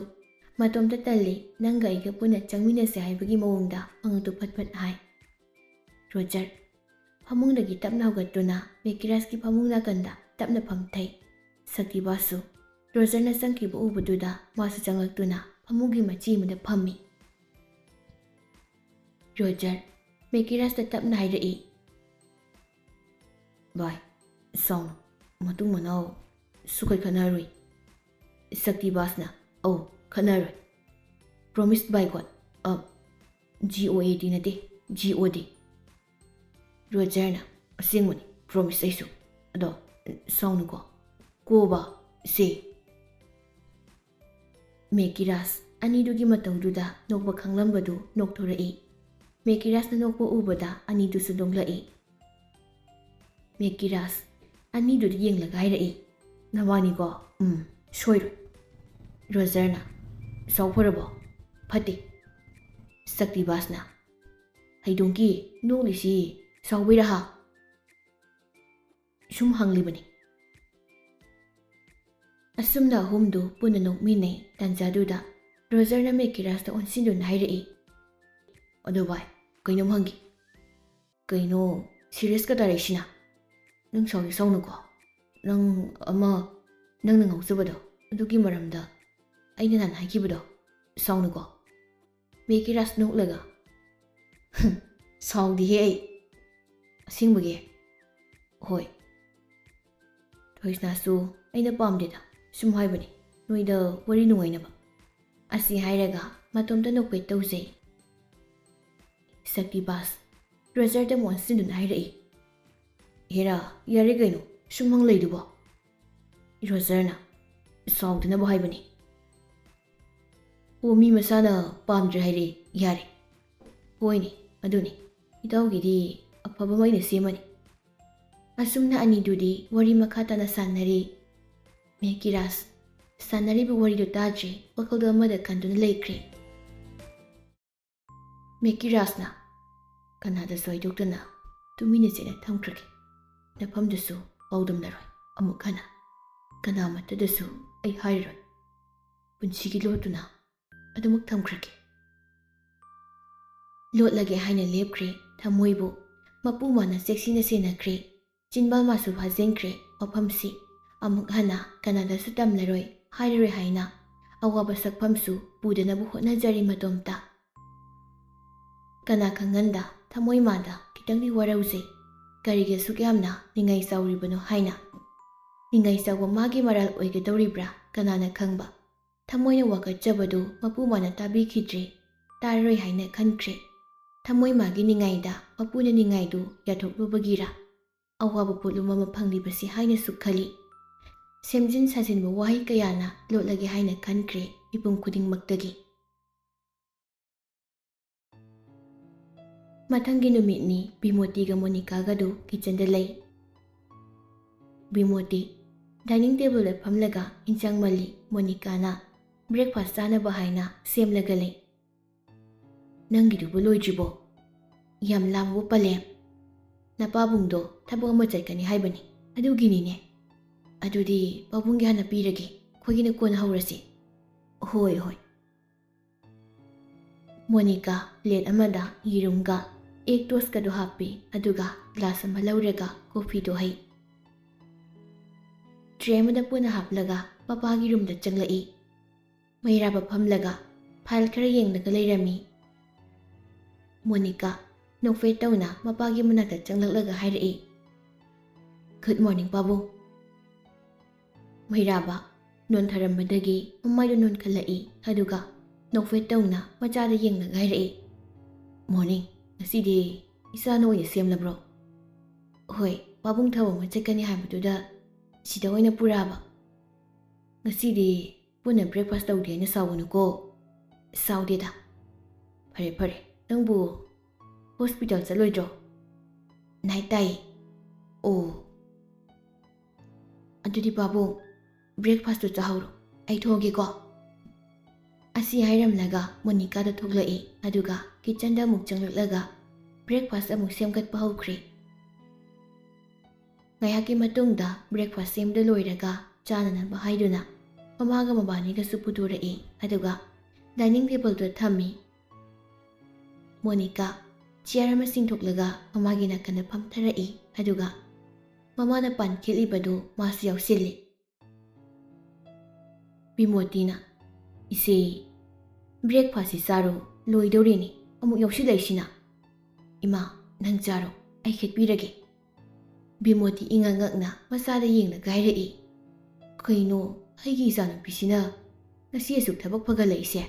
ꯃꯇꯣꯝꯇ ꯇꯜꯂꯤ, ꯅꯪꯒ ꯑꯩꯒ ꯄꯨꯟꯅ ꯆꯪꯃꯤꯟꯅꯁꯦ ꯍꯥꯏꯕꯒꯤ ꯃꯑꯣꯡꯗ ꯃꯉꯛꯇꯨ ꯐꯠ ꯍꯥꯏ꯫ ꯔꯣꯖꯔ ꯐꯃꯨꯡꯗꯒꯤ ꯇꯞꯅ ꯍꯧꯒꯠꯇꯨꯅ ꯃꯦꯀꯤꯔꯥꯁꯀꯤ ꯐꯃꯨꯡ ꯅꯥꯀꯟꯗ ꯇꯞꯅ ꯐꯝꯊꯩ꯫ ꯁꯛꯇꯤꯕꯥꯁꯁꯨ ꯔꯣꯖꯔꯅ ꯆꯪꯈꯤꯕ ꯎꯕꯗꯨꯗ ꯃꯥꯁꯨ ꯆꯪꯂꯛꯇꯨꯅ ꯐꯃꯨꯡꯒꯤ ꯃꯆꯤ ꯑꯃꯗ ꯐꯝꯃꯤ꯫ ꯔꯣꯖꯔ ꯃꯦꯀꯤꯔꯥꯁꯇ ꯇꯞꯅ ꯍꯥꯏꯔꯛꯏ, ꯚꯥꯏ ꯁꯥꯎꯅꯨ, ꯃꯇꯨꯡ ꯃꯅꯥꯎ ꯁꯨꯛꯈꯠ ꯈꯠꯅꯔꯣꯏ꯫ ꯁꯛꯇꯤꯕꯥꯁꯅ ꯑꯧ ꯈꯠꯅꯔꯣꯏ, ꯄ꯭ꯔꯣꯃꯤꯁ ꯕꯥꯏ ꯒꯣꯗ, GOAD ꯅꯠꯇꯦ GOD꯫ ꯔꯣꯖꯔꯅ ꯑꯁꯦꯡꯕꯅꯤ, ꯄ꯭ꯔꯣꯃꯤꯁ ꯑꯩꯁꯨ, ꯑꯗꯣ ꯁꯥꯎꯅꯨꯀꯣ, ꯀꯣꯕ ꯁꯦ꯫ ꯃꯦꯀꯤꯔꯥꯁ ꯑꯅꯤꯗꯨꯒꯤ ꯃꯇꯧꯗꯨꯗ ꯅꯣꯛꯄ ꯈꯪꯂꯝꯕꯗꯨ ꯅꯣꯛꯊꯣꯔꯛꯏ꯫ ꯃꯦꯀꯤꯔꯥꯁꯅ ꯅꯣꯛꯄ ꯎꯕꯗ ꯑꯅꯤꯗꯨꯁꯨ ꯅꯣꯛꯂꯛꯏ꯫ ꯃꯦꯀꯤꯔꯥꯁ ꯑꯅꯤꯗꯨꯗ ꯌꯦꯡꯂꯒ ꯍꯥꯏꯔꯛꯏ, ꯅꯕꯥꯅꯤꯀꯣ ꯁꯣꯏꯔꯣꯏ꯫ ꯔꯣꯖꯔꯅ ꯁꯥꯎꯐꯔꯕꯣ? ꯐꯠꯇꯦ꯫ ꯁꯛꯇꯤꯕꯥꯁꯅ ꯍꯩꯗꯣꯡꯀꯤ ꯅꯣꯛꯂꯤꯁꯤ ꯁꯥꯎꯕꯩꯔꯥ ꯍꯥ? ꯁꯨꯝ ꯍꯪꯂꯤꯕꯅꯤ꯫ ꯑꯁꯨꯝꯅ ꯑꯍꯨꯝꯗꯨ ꯄꯨꯟꯅ ꯅꯣꯛꯃꯤꯟꯅꯩ꯫ ꯇꯥꯟꯖꯥꯗꯨꯗ ꯔꯣꯖꯔꯅ ꯃꯦꯀꯤꯔꯥꯁꯇ ꯑꯣꯟꯁꯤꯟꯗꯨꯅ ꯍꯥꯏꯔꯛꯏ꯫ ꯑꯗꯣ ꯚꯥꯏ, ꯀꯩꯅꯣꯝ ꯍꯪꯒꯦ꯫ ꯀꯩꯅꯣ ꯁꯤꯔꯤꯌꯁꯀ ꯇꯥꯔꯛꯏꯁꯤꯅ? ꯅꯪ ꯁꯥꯎꯗꯤ ꯁꯥꯎꯅꯨꯀꯣ꯫ ꯅꯪꯅ ꯉꯥꯎꯖꯕꯗꯣ ꯑꯗꯨꯒꯤ ꯃꯔꯝꯗ ꯑꯩꯅ ꯅꯍꯥꯟ ꯍꯥꯏꯈꯤꯕꯗꯣ, ꯁꯥꯎꯅꯨꯀꯣ꯫ ꯃꯦꯀꯤꯔꯥꯁ ꯅꯣꯛꯂꯒ, ꯁꯥꯎꯗꯤꯍꯦ ꯑꯩ꯫ ꯑꯁꯦꯡꯕꯒꯤ? ꯍꯣꯏ꯫ ꯊꯣꯏꯁꯅꯥꯁꯨ ꯑꯩꯅ ꯄꯥꯝꯗꯦꯗ, ꯁꯨꯝ ꯍꯥꯏꯕꯅꯤ, ꯅꯣꯏꯗ ꯋꯥꯔꯤ ꯅꯨꯡꯉꯥꯏꯅꯕ꯫ ꯑꯁꯤ ꯍꯥꯏꯔꯒ ꯃꯇꯣꯝꯇ ꯅꯣꯛꯐꯦꯠ ꯇꯧꯖꯩ꯫ ꯁꯛꯇꯤꯕꯥꯁ ꯔꯣꯖꯔꯗ ꯑꯣꯟꯁꯤꯟꯗꯨꯅ ꯍꯥꯏꯔꯛꯏ꯫ ꯍꯦꯔꯥ, ꯌꯥꯔꯦ ꯀꯩꯅꯣ, ꯁꯨꯝ ꯍꯪ ꯂꯩꯗꯨꯕꯣ꯫ ꯔꯣꯖꯔꯅ, ꯁꯥꯎꯗꯅꯕ ꯍꯥꯏꯕꯅꯤ꯫ ꯑꯣ, ꯃꯤ ꯃꯁꯥꯅ ꯄꯥꯝꯗ꯭ꯔꯦ ꯍꯥꯏꯔꯛꯏ, ꯌꯥꯔꯦ꯫ ꯍꯣꯏꯅꯦ, ꯑꯗꯨꯅꯤ, ꯏꯇꯥꯎꯒꯤꯗꯤ ꯑꯐꯕ ꯑꯃ ꯑꯩꯅ ꯁꯦꯝꯃꯅꯤ꯫ ꯑꯁꯨꯝꯅ ꯑꯅꯤꯗꯨꯗꯤ ꯋꯥꯔꯤ ꯃꯈꯥ ꯇꯥꯅ ꯁꯥꯟꯅꯔꯤ꯫ ꯃꯦꯀꯤꯔꯥꯁ ꯁꯥꯟꯅꯔꯤꯕ ꯋꯥꯔꯤꯗꯨ ꯇꯥꯗ꯭ꯔꯤ ꯋꯥꯈꯜꯗꯣ ꯑꯃꯗ ꯈꯟꯗꯨꯅ ꯂꯩꯈ꯭ꯔꯦ꯫ ꯃꯦꯀꯤꯔꯥꯁꯅ ꯀꯅꯥꯗꯁꯨ ꯍꯥꯏꯗꯣꯛꯇꯅ ꯇꯨꯃꯤꯟꯅ ꯆꯦꯠꯅ ꯊꯝꯈ꯭ꯔꯒꯦ꯫ ꯅꯐꯝꯗꯨꯁꯨ ꯄꯥꯎꯗꯝꯅꯔꯣꯏ ꯑꯃꯨꯛ ꯍꯟꯅ꯫ ꯀꯅꯥꯃꯠꯇꯗꯁꯨ ꯑꯩ ꯍꯥꯏꯔꯔꯣꯏ꯫ ꯄꯨꯟꯁꯤꯒꯤ ꯂꯣꯠꯇꯨꯅ ꯑꯗꯨꯃꯛ ꯊꯝꯈ꯭ꯔꯒꯦ꯫ ꯂꯣꯠꯂꯒꯦ ꯍꯥꯏꯅ ꯂꯦꯞꯈ꯭ꯔꯦ ꯊꯃꯣꯏꯕꯨ ꯃꯄꯨ ꯃꯥꯅ ꯆꯦꯛꯁꯤꯟꯅ ꯁꯦꯟꯅꯈ꯭ꯔꯦ꯫ ꯆꯤꯟꯕꯥꯜ ꯃꯥꯁꯨ ꯐꯥꯖꯤꯟꯈ꯭ꯔꯦ ꯋꯥꯐꯝꯁꯤ꯫ ꯑꯃꯨꯛ ꯍꯟꯅ ꯀꯅꯥꯗꯁꯨ ꯇꯝꯂꯔꯣꯏ, ꯍꯥꯏꯔꯔꯣꯏ ꯍꯥꯏꯅ ꯑꯋꯥꯕ ꯁꯛꯐꯝꯁꯨ ꯄꯨꯗꯅꯕ ꯍꯣꯠꯅꯖꯔꯤ ꯃꯇꯣꯝꯇ꯫ ꯀꯅꯥ ꯈꯪꯍꯟꯗ ꯊꯃꯣꯏ ꯃꯥꯗ ꯈꯤꯇꯪꯗꯤ ꯋꯥꯔꯧꯖꯩ꯫ ꯀꯔꯤꯒꯤ ꯑꯁꯨꯛ ꯌꯥꯝꯅ ꯅꯤꯡꯉꯥꯏ ꯆꯥꯎꯔꯤꯕꯅꯣ ꯍꯥꯏꯅ꯫ ꯅꯤꯡꯉꯥꯏ ꯆꯥꯎꯕ ꯃꯥꯒꯤ ꯃꯔꯥꯜ ꯑꯣꯏꯒꯗꯧꯔꯤꯕ꯭ꯔꯥ ꯀꯅꯥꯅ ꯈꯪꯕ꯫ ꯊꯃꯣꯏꯅ ꯋꯥꯀꯠꯆꯕꯗꯨ ꯃꯄꯨ ꯃꯥꯅ ꯇꯥꯕꯤꯈꯤꯗ꯭ꯔꯦ, ꯇꯥꯔꯔꯣꯏ ꯍꯥꯏꯅ ꯈꯟꯈ꯭ꯔꯦ꯫ ꯊꯃꯣꯏ ꯃꯥꯒꯤ ꯅꯤꯡꯉꯥꯏꯗ ꯃꯄꯨꯅ ꯅꯤꯡꯉꯥꯏꯗꯨ ꯌꯥꯊꯣꯛꯂꯨꯕꯒꯤꯔꯥ ꯑꯋꯥꯕ ꯄꯣꯠꯂꯨꯝ ꯑꯃ ꯐꯪꯂꯤꯕꯁꯤ ꯍꯥꯏꯅꯁꯨ ꯈꯜꯂꯤ꯫ ꯁꯦꯝꯖꯤꯟ ꯁꯥꯖꯤꯟꯕ ꯋꯥꯍꯩ ꯀꯌꯥꯅ ꯂꯣꯠꯂꯒꯦ ꯍꯥꯏꯅ ꯈꯟꯈ꯭ꯔꯦ ꯃꯤꯄꯨꯝ ꯈꯨꯗꯤꯡꯃꯛꯇꯒꯤ꯫ ꯃꯊꯪꯒꯤ ꯅꯨꯃꯤꯠꯅꯤ ꯕꯤꯃꯣꯇꯤꯒ ꯃꯣꯅꯤꯀꯥꯒꯗꯨ ꯀꯤꯆꯟꯗ ꯂꯩ꯫ ꯕꯤꯃꯣꯇꯤ ꯗꯥꯏꯅꯤꯡ ꯇꯦꯕꯜꯗ ꯐꯝꯂꯒ ꯏꯟꯁꯥꯡ ꯃꯜꯂꯤ꯫ ꯃꯣꯅꯤꯀꯥꯅ ꯕ꯭ꯔꯦꯛꯐꯥꯁ ꯆꯥꯅꯕ ꯍꯥꯏꯅ ꯁꯦꯝꯂꯒ ꯂꯩ꯫ ꯅꯪꯒꯤꯗꯨꯕꯨ ꯂꯣꯏꯗ꯭ꯔꯤꯕꯣ? ꯌꯥꯝ ꯂꯥꯝꯕ ꯄꯜꯂꯦ꯫ ꯅꯄꯥꯕꯨꯡꯗꯣ ꯊꯕꯛ ꯑꯃ ꯆꯠꯀꯅꯤ ꯍꯥꯏꯕꯅꯤ, ꯑꯗꯨꯒꯤꯅꯤꯅꯦ꯫ ꯑꯗꯨꯗꯤ ꯄꯥꯕꯨꯡꯒꯤ ꯍꯥꯟꯅ ꯄꯤꯔꯒꯦ, ꯑꯩꯈꯣꯏꯒꯤꯅ ꯀꯣꯟꯅ ꯍꯧꯔꯁꯤ꯫ ꯍꯣꯏ ꯍꯣꯏ꯫ ꯃꯣꯅꯤꯀꯥ ꯄ꯭ꯂꯦꯠ ꯑꯃꯗ ꯌꯦꯔꯨꯝꯒ ꯑꯦꯛ ꯇꯣꯁꯀꯗꯣ ꯍꯥꯞꯄꯤ, ꯑꯗꯨꯒ ꯒ꯭ꯂꯥꯁ ꯑꯃ ꯂꯧꯔꯒ ꯀꯣꯐꯤꯗꯣ ꯍꯩ꯫ ꯇ꯭ꯔꯦ ꯑꯃꯗ ꯄꯨꯟꯅ ꯍꯥꯞꯂꯒ ꯃꯄꯥꯒꯤ ꯔꯨꯝꯗ ꯆꯪꯂꯛꯏ꯫ ꯃꯩꯔꯥꯕ ꯐꯝꯂꯒ ꯐꯥꯏꯜ ꯈꯔ ꯌꯦꯡꯂꯒ ꯂꯩꯔꯝꯃꯤ꯫ ꯃꯣꯅꯤꯀꯥ ꯅꯣꯛꯐꯦꯠ ꯇꯧꯅ ꯃꯄꯥꯒꯤ ꯃꯅꯥꯛꯇ ꯆꯪꯂꯛꯂꯒ ꯍꯥꯏꯔꯛꯏ꯫ ꯒꯨꯗ ꯃꯣꯔꯅꯤꯡ ꯄꯥꯕꯨꯡ꯫ ꯃꯩꯔꯥꯕ ꯅꯣꯟꯊꯔꯝꯕꯗꯒꯤ ꯃꯃꯥꯏꯗꯨ ꯅꯣꯟꯈꯠꯂꯛꯏ, ꯑꯗꯨꯒ ꯅꯣꯛꯐꯦꯠ ꯇꯧꯅ ꯃꯆꯥꯗ ꯌꯦꯡꯂꯒ ꯍꯥꯏꯔꯛꯏ꯫ ꯃꯣꯔꯅꯤꯡ, ꯉꯁꯤꯗꯤ ꯏꯆꯥꯅ ꯑꯣꯏꯅ ꯁꯦꯝꯂꯕ꯭ꯔꯣ? ꯍꯣꯏ, ꯄꯥꯕꯨꯡ ꯊꯕꯛ ꯑꯃ ꯆꯠꯀꯅꯤ ꯍꯥꯏꯕꯗꯨꯗ ꯁꯤꯗ ꯑꯣꯏꯅ ꯄꯨꯔꯛꯑꯕ꯫ ꯉꯁꯤꯗꯤ ꯄꯨꯟꯅ ꯕ꯭ꯔꯦꯛꯐꯥꯁ ꯇꯧꯗꯦ ꯍꯥꯏꯅ ꯁꯥꯎꯒꯅꯨꯀꯣ꯫ ꯁꯥꯎꯗꯦꯗ꯫ ꯐꯔꯦ ꯐꯔꯦ, ꯅꯪꯕꯨ ꯍꯣꯁꯄꯤꯇꯥꯜ ꯆꯠꯂꯣꯏꯗ꯭ꯔꯣ? ꯅꯥꯏꯠ ꯇꯥꯏꯌꯦ꯫ ꯑꯣ, ꯑꯗꯨꯗꯤ ꯄꯥꯕꯨꯡ ꯕ꯭ꯔꯦꯛꯐꯥꯁꯇꯨ ꯆꯥꯍꯧꯔꯣ, ꯑꯩ ꯊꯣꯛꯑꯒꯦꯀꯣ꯫ ꯑꯁꯤ ꯍꯥꯏꯔꯝꯂꯒ ꯃꯣꯅꯤꯀꯥꯗ ꯊꯣꯛꯂꯛꯏ, ꯑꯗꯨꯒ ꯀꯤꯆꯟꯗ ꯑꯃꯨꯛ ꯆꯪꯂꯛꯂꯒ ꯕ꯭ꯔꯦꯛꯐꯥꯁ ꯑꯃꯨꯛ ꯁꯦꯝꯒꯠꯄ ꯍꯧꯈ꯭ꯔꯦ꯫ ꯉꯥꯏꯍꯥꯛꯀꯤ ꯃꯇꯨꯡꯗ ꯕ꯭ꯔꯦꯛꯐꯥꯁ ꯁꯦꯝꯕ ꯂꯣꯏꯔꯒ ꯆꯥꯅꯅꯕ ꯍꯥꯏꯗꯨꯅ ꯃꯃꯥꯒ ꯃꯕꯥꯅꯤꯒꯁꯨ ꯄꯨꯊꯣꯔꯛꯏ, ꯑꯗꯨꯒ ꯗꯥꯏꯅꯤꯡ ꯇꯦꯕꯜꯗꯨꯗ ꯊꯝꯃꯤ꯫ ꯃꯣꯅꯤꯀꯥ ꯆꯤꯌꯔ ꯑꯃ ꯆꯤꯡꯊꯣꯛꯂꯒ ꯃꯃꯥꯒꯤ ꯅꯥꯀꯟꯗ ꯐꯝꯊꯔꯛꯏ, ꯑꯗꯨꯒ ꯃꯃꯥꯅ ꯄꯥꯟ ꯈꯦꯠꯂꯤꯕꯗꯨ ꯃꯥꯁꯨ ꯌꯥꯎꯁꯤꯜꯂꯤ꯫ ꯕꯤꯃꯣꯇꯤꯅ, ꯏꯆꯦ ꯕ꯭ꯔꯦꯛꯐꯥꯁꯁꯤ ꯆꯥꯔꯣ, ꯂꯣꯏꯗꯧꯔꯦꯅꯦ, ꯑꯃꯨꯛ ꯌꯥꯎꯁꯤꯜꯂꯛꯏꯁꯤꯅ꯫ ꯏꯃꯥ, ꯅꯪ ꯆꯥꯔꯣ, ꯑꯩ ꯈꯦꯠꯄꯤꯔꯒꯦ꯫ ꯕꯤꯃꯣꯇꯤ ꯏꯉꯛ ꯉꯛꯅ ꯃꯆꯥꯗ ꯌꯦꯡꯂꯒ ꯍꯥꯏꯔꯛꯏ꯫ ꯀꯩꯅꯣ ꯑꯩꯒꯤ ꯏꯆꯥꯅꯨꯄꯤꯁꯤꯅ ꯉꯁꯤ ꯑꯁꯨꯛ ꯊꯕꯛ ꯐꯒꯠꯂꯛꯏꯁꯦ?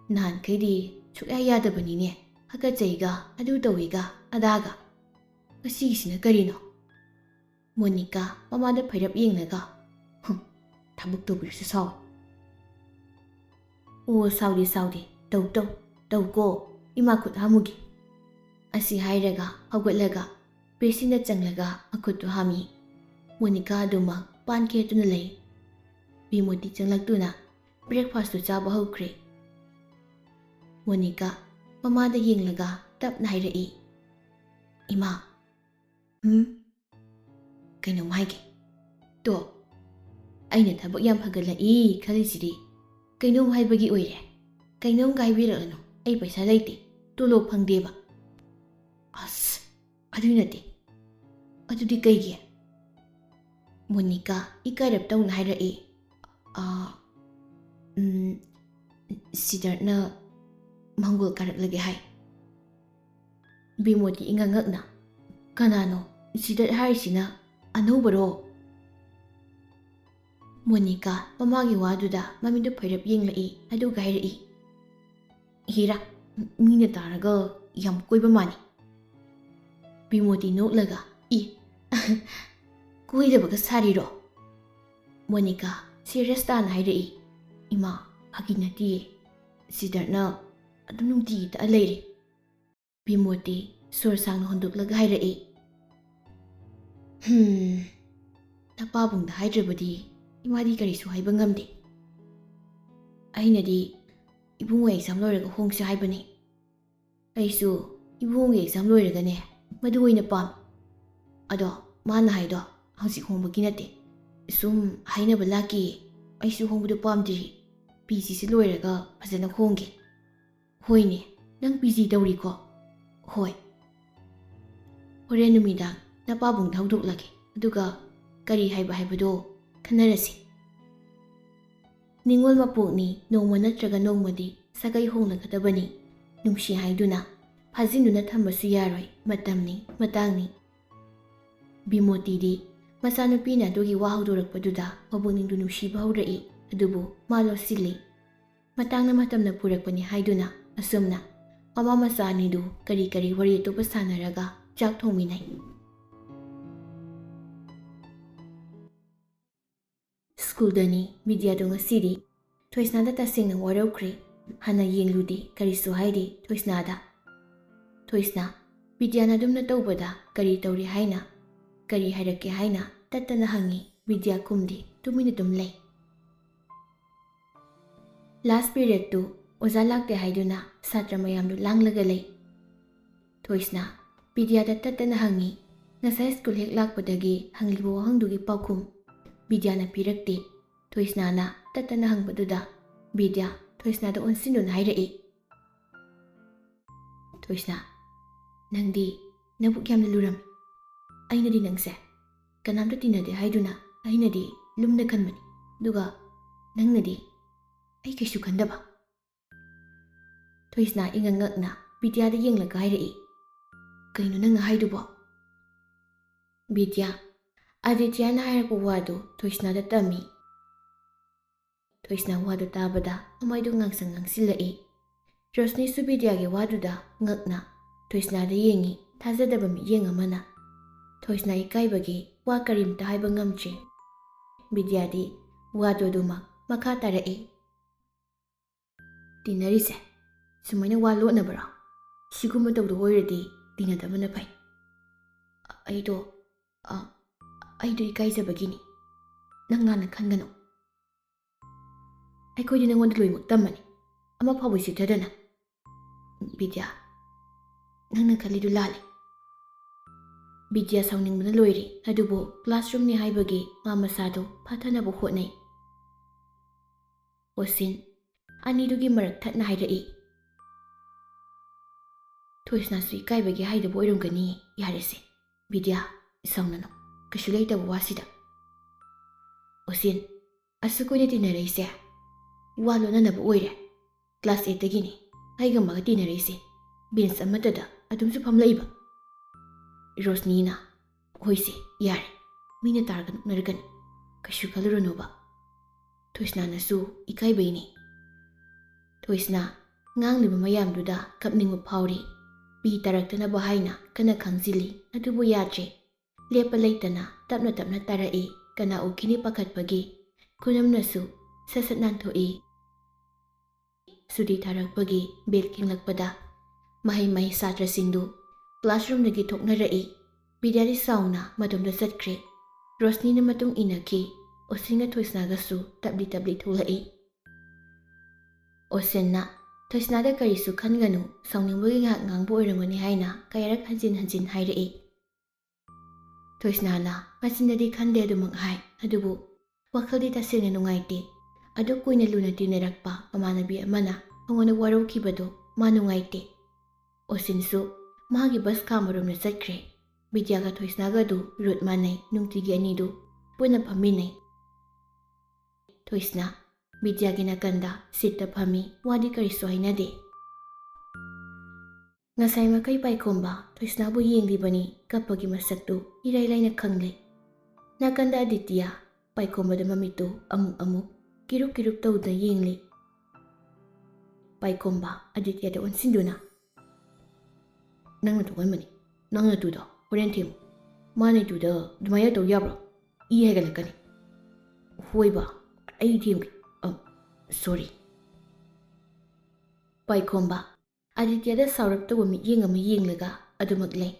ꯅꯍꯥꯟꯈꯩꯗꯤ ꯁꯨꯛꯌꯥ ꯌꯥꯗꯕꯅꯤꯅꯦ, ꯍꯥꯀꯠꯆꯩꯒ ꯑꯗꯨ ꯇꯧꯏꯒ ꯑꯗꯥꯒ꯫ ꯉꯁꯤꯒꯤꯁꯤꯅ ꯀꯔꯤꯅꯣ? ꯃꯣꯅꯤꯀꯥ ꯃꯃꯥꯗ ꯐꯩꯔꯞ ꯌꯦꯡꯂꯒ, ꯊꯕꯛ ꯇꯧꯕꯤꯔꯁꯨ ꯁꯥꯎꯏ꯫ ꯑꯣ, ꯁꯥꯎꯗꯦ ꯁꯥꯎꯗꯦ, ꯇꯧꯀꯣ, ꯏꯃꯥ ꯈꯨꯠ ꯍꯥꯝꯃꯨꯒꯦ꯫ ꯑꯁꯤ ꯍꯥꯏꯔꯒ ꯍꯧꯒꯠꯂꯒ ꯕꯦꯁꯤꯟꯗ ꯆꯪꯂꯒ ꯃꯈꯨꯠꯇꯨ ꯍꯥꯝꯃꯤ꯫ ꯃꯣꯅꯤꯀꯥ ꯑꯗꯨꯃꯛ ꯄꯥꯟ ꯈꯦꯠꯇꯨꯅ ꯂꯩ꯫ ꯕꯤꯃꯣꯇꯤ ꯆꯪꯂꯛꯇꯨꯅ ꯕ꯭ꯔꯦꯛꯐꯥꯁꯇꯨ ꯆꯥꯕ ꯍꯧꯈ꯭ꯔꯦ꯫ ꯃꯣꯅꯤꯀꯥ ꯃꯃꯥꯗ ꯌꯦꯡꯂꯒ ꯇꯞꯅ ꯍꯥꯏꯔꯛꯏ꯫ ꯏꯃꯥ, ꯀꯩꯅꯣꯝ ꯍꯥꯏꯒꯦ꯫ ꯑꯩꯅ ꯊꯕꯛ ꯌꯥꯝ ꯐꯒꯠꯂꯛꯏ ꯈꯜꯂꯤꯁꯤꯗꯤ ꯀꯩꯅꯣꯝ ꯍꯥꯏꯕꯒꯤ ꯑꯣꯏꯔꯦ꯫ ꯀꯩꯅꯣꯝꯒ ꯍꯥꯏꯕꯤꯔꯛꯑꯅꯨ, ꯑꯩ ꯄꯩꯁꯥ ꯂꯩꯇꯦ, ꯇꯣꯂꯣꯞ ꯐꯪꯗꯦꯕ. ꯑꯁ, ꯑꯗꯨꯏ ꯅꯠꯇꯦ. ꯑꯗꯨꯗꯤ ꯀꯩꯒꯤ? ꯃꯣꯅꯤꯀꯥ ꯏꯀꯥꯏꯔꯞ ꯇꯧꯅ ꯍꯥꯏꯔꯛꯏ. ꯁꯤꯗꯔꯠꯅ ꯃꯪꯒꯣꯜ ꯀꯥꯔꯛꯂꯒꯦ ꯍꯥꯏ. ꯕꯤꯃꯣꯗꯤ ꯏꯉꯛꯉꯛꯅ, ꯀꯅꯥꯅꯣ ꯁꯤꯗꯔꯠ ꯍꯥꯏꯔꯤꯁꯤꯅ? ꯑꯅꯧꯕꯔꯣ? ꯃꯣꯅꯤꯀꯥ ꯃꯃꯥꯒꯤ ꯋꯥꯗꯨꯗ ꯃꯃꯤꯠꯇꯨ ꯐꯩꯔꯞ ꯌꯦꯡꯂꯛꯏ, ꯑꯗꯨꯒ ꯍꯥꯏꯔꯛꯏ. ꯍꯤꯔꯥ, ꯃꯤꯅ ꯇꯥꯔꯒ ꯌꯥꯝ ꯀꯣꯏꯕ ꯃꯥꯅꯤ. ꯕꯤꯃꯣꯗꯤ ꯅꯣꯛꯂꯒ, ꯀꯣꯏꯗꯕꯒ ꯁꯥꯔꯤꯔꯣ? ꯃꯣꯅꯤꯀꯥ ꯁꯤꯔꯤꯌꯁ ꯇꯥꯅ ꯍꯥꯏꯔꯛꯏ. ꯏꯃꯥ, ꯐꯥꯒꯤ ꯅꯠꯇꯤꯌꯦ. ꯁꯤꯗꯔꯠꯅ ꯑꯗꯨꯝ ꯅꯨꯡꯇꯤꯒꯤ ꯇꯛꯑ ꯂꯩꯔꯦ. ꯕꯤꯃꯣꯗꯤ ꯁꯣꯔ ꯁꯥꯡꯅ ꯍꯣꯟꯗꯣꯛꯂꯒ ꯍꯥꯏꯔꯛꯏ. ꯅꯄꯥꯕꯨꯡꯗ ꯍꯥꯏꯗ꯭ꯔꯕꯗꯤ ꯏꯃꯥꯗꯤ ꯀꯔꯤꯁꯨ ꯍꯥꯏꯕ ꯉꯝꯗꯦ. ꯑꯩꯅꯗꯤ ꯏꯕꯨꯡꯉꯣ ꯑꯦꯛꯖꯥꯝ ꯂꯣꯏꯔꯒ ꯍꯣꯡꯁꯦ ꯍꯥꯏꯕꯅꯤ. ꯑꯩꯁꯨ ꯏꯕꯨꯡꯉꯣꯒꯤ ꯑꯦꯛꯖꯥꯝ ꯂꯣꯏꯔꯒꯅꯦ ꯃꯗꯨ ꯑꯣꯏꯅ ꯄꯥꯝꯃꯤ. ꯑꯗꯣ ꯃꯥꯅ ꯍꯥꯏꯗꯣ ꯍꯧꯖꯤꯛ ꯍꯣꯡꯕꯒꯤ ꯅꯠꯇꯦ. ꯁꯨꯝ ꯍꯥꯏꯅꯕ ꯂꯥꯛꯀꯤ ꯑꯩꯁꯨ ꯍꯣꯡꯕꯗꯣ ꯄꯥꯝꯗ꯭ꯔꯤ. PGꯁꯤ ꯂꯣꯏꯔꯒ ꯐꯖꯅ ꯍꯣꯡꯒꯦ. ꯍꯣꯏꯅꯦ, ꯅꯪ PG ꯇꯧꯔꯤꯀꯣ? ꯍꯣꯏ. ꯍꯣꯔꯦꯟ ꯅꯨꯃꯤꯗꯥꯡ ꯅꯄꯥꯕꯨꯡꯗ ꯍꯧꯗꯣꯛꯂꯒꯦ, ꯑꯗꯨꯒ ꯀꯔꯤ ꯍꯥꯏꯕꯗꯣ ꯈꯟꯅꯔꯁꯤ. ꯅꯤꯡꯉꯣꯜ ꯃꯄꯣꯛꯅꯤ, ꯅꯣꯡꯃ ꯅꯠꯇ꯭ꯔꯒ ꯅꯣꯡꯃꯗꯤ ꯁꯥꯒꯩ ꯍꯣꯡꯂꯒꯗꯕꯅꯤ. ꯅꯨꯡꯁꯤ ꯍꯥꯏꯗꯨꯅ ꯐꯥꯖꯤꯟꯗꯨꯅ ꯊꯝꯕꯁꯨ ꯌꯥꯔꯣꯏ. ꯃꯇꯝꯅꯤ, ꯃꯇꯥꯡꯅꯤ. ꯕꯤꯃꯣꯇꯤꯗꯤ ꯃꯆꯥꯅꯨꯄꯤꯅ ꯑꯗꯨꯒꯤ ꯋꯥ ꯍꯧꯗꯣꯔꯛꯄꯗꯨꯗ ꯃꯕꯨꯛꯅꯤꯡꯗꯨ ꯅꯨꯡꯁꯤꯕ ꯍꯧꯔꯛꯏ. ꯑꯗꯨꯕꯨ ꯃꯥ ꯂꯣꯠꯁꯤꯜꯂꯤ. ꯃꯇꯥꯡꯅ ꯃꯇꯝꯅ ꯄꯨꯔꯛꯄꯅꯤ ꯍꯥꯏꯗꯨꯅ ꯑꯁꯨꯝꯅ ꯃꯃꯥ ꯃꯆꯥ ꯑꯅꯤꯗꯨ ꯀꯔꯤ ꯀꯔꯤ ꯋꯥꯔꯤ ꯑꯇꯣꯞꯄ ꯁꯥꯟꯅꯔꯒ ꯆꯥꯛ ꯊꯣꯡꯃꯤꯟꯅꯩ. ꯁ꯭ꯀꯨꯜꯗꯅꯤ. ꯕꯤꯗ꯭ꯌꯥꯗꯣ ꯉꯁꯤꯗꯤ ꯊꯣꯏꯁꯅꯥꯗ ꯇꯁꯦꯡꯅ ꯋꯥꯔꯧꯈ꯭ꯔꯦ. ꯍꯥꯟꯅ ꯌꯦꯡꯂꯨꯗꯦ, ꯀꯔꯤꯁꯨ ꯍꯥꯏꯗꯦ ꯊꯣꯏꯁꯅꯥꯗ. ꯊꯣꯏꯁꯅꯥ ꯕꯤꯗ꯭ꯌꯥꯅ ꯑꯗꯨꯝꯅ ꯇꯧꯕꯗ ꯀꯔꯤ ꯇꯧꯔꯤ ꯍꯥꯏꯅ, ꯀꯔꯤ ꯍꯥꯏꯔꯛꯀꯦ ꯍꯥꯏꯅ ꯇꯠꯇꯅ ꯍꯪꯉꯤ. ꯕꯤꯗ꯭ꯌꯥ ꯈꯨꯝꯗꯦ, ꯇꯨꯃꯤꯟꯅ ꯑꯗꯨꯝ ꯂꯩ. ꯂꯥꯁ ꯄꯤꯔꯤꯌꯠꯇꯨ ꯑꯣꯖꯥ ꯂꯥꯛꯇꯦ ꯍꯥꯏꯗꯨꯅ ꯁꯥꯇ꯭ꯔ ꯃꯌꯥꯝꯗꯨ ꯂꯥꯡꯂꯒ ꯂꯩ. ꯊꯣꯏꯁꯅꯥ ꯕꯤꯗ꯭ꯌꯥꯗ ꯇꯠꯇꯅ ꯍꯪꯉꯤ. ꯉꯁꯥꯏ ꯁ꯭ꯀꯨꯜ ꯍꯦꯛ ꯂꯥꯛꯄꯗꯒꯤ ꯍꯪꯂꯤꯕ ꯋꯥꯍꯪꯗꯨꯒꯤ ꯄꯥꯎꯈꯨꯝ ꯕꯤꯗ꯭ꯌꯥꯅ ꯄꯤꯔꯛꯇꯦ. ꯊꯣꯏꯁꯅꯥꯅ ꯇꯠꯇꯅ ꯍꯪꯕꯗꯨꯗ ꯕꯤꯗ꯭ꯌꯥ ꯊꯣꯏꯁꯅꯥꯗ ꯑꯣꯟꯁꯤꯟꯗꯨꯅ ꯍꯥꯏꯔꯛꯏ. ꯊꯣꯏꯁꯅꯥ, ꯅꯪꯗꯤ ꯅꯕꯨꯛ ꯌꯥꯝꯅ ꯂꯨꯔꯝꯃꯤ. ꯑꯩꯅꯗꯤ ꯅꯪꯁꯦ ꯀꯅꯥꯝꯇ ꯇꯤꯟꯅꯗꯦ ꯍꯥꯏꯗꯨꯅ ꯑꯩꯅꯗꯤ ꯂꯨꯝꯅ ꯈꯟꯕꯅꯤ. ꯑꯗꯨꯒ ꯅꯪꯅꯗꯤ ꯑꯩ ꯀꯩꯁꯨ ꯈꯟꯗꯕ. ꯊꯣꯏꯁꯅꯥ ꯏꯉꯛꯉꯛꯅ ꯕꯤꯗ꯭ꯌꯥꯗ ꯌꯦꯡꯂꯒ ꯍꯥꯏꯔꯛꯏ. ꯀꯩꯅꯣ ꯅꯪꯅ ꯍꯥꯏꯗꯨꯕꯣ? ꯕꯤꯗ꯭ꯌꯥ ꯑꯗꯤꯇ꯭ꯌꯅ ꯍꯥꯏꯔꯛꯄ ꯋꯥꯗꯨ ꯊꯣꯏꯁꯅꯥꯗ ꯇꯝꯃꯤ. ꯊꯣꯏꯁꯅꯥ ꯋꯥꯗꯨ ꯇꯥꯕꯗ ꯃꯃꯥꯏꯗꯨ ꯉꯥꯡꯁꯪ ꯉꯥꯡꯁꯤꯜꯂꯛꯏ. ꯔꯣꯁꯅꯤꯁꯨ ꯕꯤꯗ꯭ꯌꯥꯒꯤ ꯋꯥꯗꯨꯗ ꯉꯛꯅ ꯊꯣꯏꯁꯅꯥꯗ ꯌꯦꯡꯉꯤ, ꯊꯥꯖꯗꯕ ꯃꯤꯠꯌꯦꯡ ꯑꯃꯅ. ꯊꯣꯏꯁꯅꯥ ꯏꯀꯥꯏꯕꯒꯤ ꯋꯥ ꯀꯔꯤꯝꯇ ꯍꯥꯏꯕ ꯉꯝꯗ꯭ꯔꯦ. ꯕꯤꯗ꯭ꯌꯥꯗꯤ ꯋꯥꯗꯨ ꯑꯗꯨꯃꯛ ꯃꯈꯥ ꯇꯥꯔꯛꯏ. ꯇꯤꯟꯅꯔꯤꯁꯦ ꯁꯨꯃꯥꯏꯅ ꯋꯥ ꯂꯣꯠꯅꯕꯔꯣ? ꯁꯤꯒꯨꯝꯕ ꯇꯧꯗ ꯑꯣꯏꯔꯗꯤ ꯇꯤꯟꯅꯗꯕꯅ ꯐꯩ. ꯑꯩꯗꯣ ꯏꯀꯥꯏꯖꯕꯒꯤꯅꯤ. ꯅꯪ ꯂꯥꯟꯅ ꯈꯟꯒꯅꯨ. ꯑꯩꯈꯣꯏꯗꯤ ꯅꯪꯉꯣꯟꯗ ꯂꯣꯏꯅꯃꯛ ꯇꯝꯃꯅꯤ, ꯑꯃ ꯐꯥꯎꯕ ꯆꯤꯠꯊꯗꯅ. ꯕꯤꯗ꯭ꯌꯥ, ꯅꯪꯅ ꯈꯜꯂꯤꯗꯨ ꯂꯥꯜꯂꯤ. ꯕꯤꯗ꯭ꯌꯥ ꯁꯥꯎꯅꯤꯡꯕꯅ ꯂꯣꯏꯔꯤ. ꯑꯗꯨꯕꯨ ꯀ꯭ꯂꯥꯁꯔꯨꯝꯅꯤ ꯍꯥꯏꯕꯒꯤ ꯃꯥ ꯃꯁꯥꯗꯨ ꯐꯥꯊꯅꯕ ꯍꯣꯠꯅꯩ. ꯑꯣꯁꯤꯟ ꯑꯅꯤꯗꯨꯒꯤ ꯃꯔꯛ ꯊꯠꯅ ꯍꯥꯏꯔꯛꯏ. ꯊꯣꯏꯁꯅꯥꯁꯨ ꯏꯀꯥꯏꯕꯒꯤ ꯍꯥꯏꯗꯕ ꯑꯣꯏꯔꯝꯒꯅꯤ. ꯌꯥꯔꯦꯁꯦ ꯕꯤꯗ꯭ꯌꯥ, ꯁꯥꯎꯅꯅꯨ, ꯀꯩꯁꯨ ꯂꯩꯇꯕ ꯋꯥꯁꯤꯗ. ꯑꯣꯁꯤꯟ, ꯑꯁꯨꯛ ꯀꯨꯏꯅ ꯇꯤꯟꯅꯔꯛꯏꯁꯦ ꯋꯥ ꯂꯣꯟꯅꯅꯕ ꯑꯣꯏꯔꯦ. ꯀ꯭ꯂꯥꯁ 8ꯗꯒꯤꯅꯤ ꯑꯩꯒ ꯃꯥꯒ ꯇꯤꯟꯅꯔꯛꯏꯁꯦ. ꯕꯦꯟꯁ ꯑꯃꯠꯇꯗ ꯑꯗꯨꯝꯁꯨ ꯐꯝꯂꯛꯏꯕ. ꯔꯣꯁꯅꯤꯅ, ꯍꯣꯏꯁꯦ ꯌꯥꯔꯦ, ꯃꯤꯅ ꯇꯥꯔꯒ ꯅꯣꯛꯅꯔꯒꯅꯤ, ꯀꯩꯁꯨ ꯈꯜꯂꯨꯔꯅꯨꯕ. ꯊꯣꯏꯁꯅꯥꯅꯁꯨ ꯏꯀꯥꯏꯕꯩꯅꯤ. ꯊꯣꯏꯁꯅꯥ ꯉꯥꯡꯂꯤꯕ ꯃꯌꯥꯝꯗꯨꯗ ꯀꯞꯅꯤꯡꯕ ꯐꯥꯎꯔꯤ. ꯄꯤ ꯇꯥꯔꯛꯇꯅꯕ ꯍꯥꯏꯅ ꯀꯟꯅ ꯈꯥꯡꯖꯤꯜꯂꯤ. ꯑꯗꯨꯕꯨ ꯌꯥꯗ꯭ꯔꯦ. ꯂꯦꯞꯄ ꯂꯩꯇꯅ ꯇꯞꯅ ꯇꯞꯅ ꯇꯥꯔꯛꯏ. ꯀꯅꯥ ꯎꯈꯤꯅꯤ ꯄꯥꯈꯠꯄꯒꯤ ꯈꯨꯅꯝꯅꯁꯨ ꯁꯠ ꯁꯠ ꯅꯥꯟꯊꯣꯛꯏ. ꯁꯨꯇꯤ ꯊꯥꯔꯛꯄꯒꯤ ꯕꯦꯜ ꯈꯤꯡꯂꯛꯄꯗ ꯃꯍꯩ ꯁꯥꯇ꯭ꯔꯁꯤꯡꯗꯨ ꯀ꯭ꯂꯥꯁꯔꯨꯝꯗꯒꯤ ꯊꯣꯛꯅꯔꯛꯏ. ꯕꯤꯗ꯭ꯌꯥꯗꯤ ꯁꯥꯎꯅ ꯃꯇꯣꯝꯗ ꯆꯠꯈ꯭ꯔꯦ. ꯔꯣꯁꯅꯤꯅ ꯃꯇꯨꯡ ꯏꯟꯅꯈꯤ. ꯑꯣꯁꯤꯟꯒ ꯊꯣꯏꯁꯅꯥꯒꯁꯨ ꯇꯞꯂꯤ ꯇꯞꯂꯤ ꯊꯣꯛꯂꯛꯏ. ꯑꯣꯁꯤꯟꯅ ꯊꯣꯏꯁꯅꯥꯗ ꯀꯔꯤꯁꯨ ꯈꯟꯒꯅꯨ, ꯁꯥꯎꯅꯤꯡꯕꯒꯤ ꯉꯥꯏꯍꯥꯛ ꯉꯥꯡꯕ ꯑꯣꯏꯔꯝꯒꯅꯤ ꯍꯥꯏꯅ ꯀꯌꯥꯔꯛ ꯍꯟꯖꯤꯟ ꯍꯟꯖꯤꯟ ꯍꯥꯏꯔꯛꯏ. ꯊꯣꯏꯁꯅꯥꯅ ꯃꯆꯤꯟꯗꯗꯤ ꯈꯟꯗꯦ ꯑꯗꯨꯃꯛ ꯍꯥꯏ. ꯑꯗꯨꯕꯨ ꯋꯥꯈꯜꯗꯤ ꯇꯁꯦꯡꯅ ꯅꯨꯡꯉꯥꯏꯇꯦ. ꯑꯗꯨꯛ ꯀꯨꯏꯅ ꯂꯨꯅ ꯇꯤꯟꯅꯔꯛꯄ ꯃꯃꯥꯟꯅꯕꯤ ꯑꯃꯅ ꯃꯉꯣꯟꯗ ꯋꯥꯔꯧꯈꯤꯕꯗꯨ ꯃꯥ ꯅꯨꯡꯉꯥꯏꯇꯦ꯫ ꯑꯣꯁꯤꯟꯁꯨ ꯃꯥꯒꯤ ꯕꯁ ꯈꯥꯝꯕꯔꯣꯝꯗ ꯆꯠꯈ꯭ꯔꯦ꯫ ꯕꯤꯗ꯭ꯌꯥꯒ ꯊꯣꯏꯁꯅꯥꯒꯗꯨ ꯔꯨꯠ ꯃꯥꯟꯅꯩ, ꯅꯨꯡꯇꯤꯒꯤ ꯑꯅꯤꯗꯨ ꯄꯨꯟꯅ ꯐꯝꯃꯤꯟꯅꯩ꯫ ꯊꯣꯏꯁꯅꯥ ꯕꯤꯗ꯭ꯌꯥꯒꯤ ꯅꯥꯀꯟꯗ ꯁꯤꯠꯇ ꯐꯝꯃꯤ, ꯋꯥꯗꯤ ꯀꯔꯤꯁꯨ ꯍꯥꯏꯅꯗꯦ꯫ ꯉꯁꯥꯏ ꯃꯈꯩ ꯄꯥꯏꯈꯣꯝꯕ ꯊꯣꯏꯁꯅꯥꯕꯨ ꯌꯦꯡꯂꯤꯕꯅꯤ, ꯀꯞꯄꯒꯤ ꯃꯁꯛꯇꯨ ꯏꯔꯥꯏ ꯂꯥꯏꯅ ꯈꯪꯂꯦ꯫ ꯅꯥꯀꯟꯗ ꯑꯗꯤꯇꯤꯌꯥ ꯄꯥꯏꯈꯣꯝꯕꯗ ꯃꯃꯤꯠꯇꯨ ꯑꯃꯨꯛ ꯑꯃꯨꯛ ꯀꯤꯔꯨꯞ ꯀꯤꯔꯨꯞ ꯇꯧꯗꯨꯅ ꯌꯦꯡꯂꯤ꯫ ꯄꯥꯏꯈꯣꯝꯕ ꯑꯗꯤꯇꯤꯌꯥꯗ ꯑꯣꯟꯁꯤꯟꯗꯨꯅ, "ꯅꯪꯅ ꯊꯣꯛꯍꯟꯕꯅꯤ, ꯅꯪꯅ ꯇꯨꯗꯣ ꯍꯣꯔꯦꯟ ꯊꯦꯡꯉꯨ꯫ ꯃꯥꯅ ꯇꯨꯗ ꯑꯗꯨꯃꯥꯏꯅ ꯇꯧ ꯌꯥꯕ꯭ꯔꯣ? ꯏ ꯍꯥꯏꯒꯠꯂꯛꯀꯅꯤ." "ꯍꯣꯏꯕ, ꯑꯩ ꯊꯦꯝꯒꯦ, ꯁꯣꯔꯤ." ꯄꯥꯏꯈꯣꯝꯕ ꯑꯗꯤꯇꯤꯌꯥꯗ ꯁꯥꯎꯔꯞ ꯇꯧꯕ ꯃꯤꯠꯌꯦꯡ ꯑꯃ ꯌꯦꯡꯂꯒ ꯑꯗꯨꯃꯛ ꯂꯩ꯫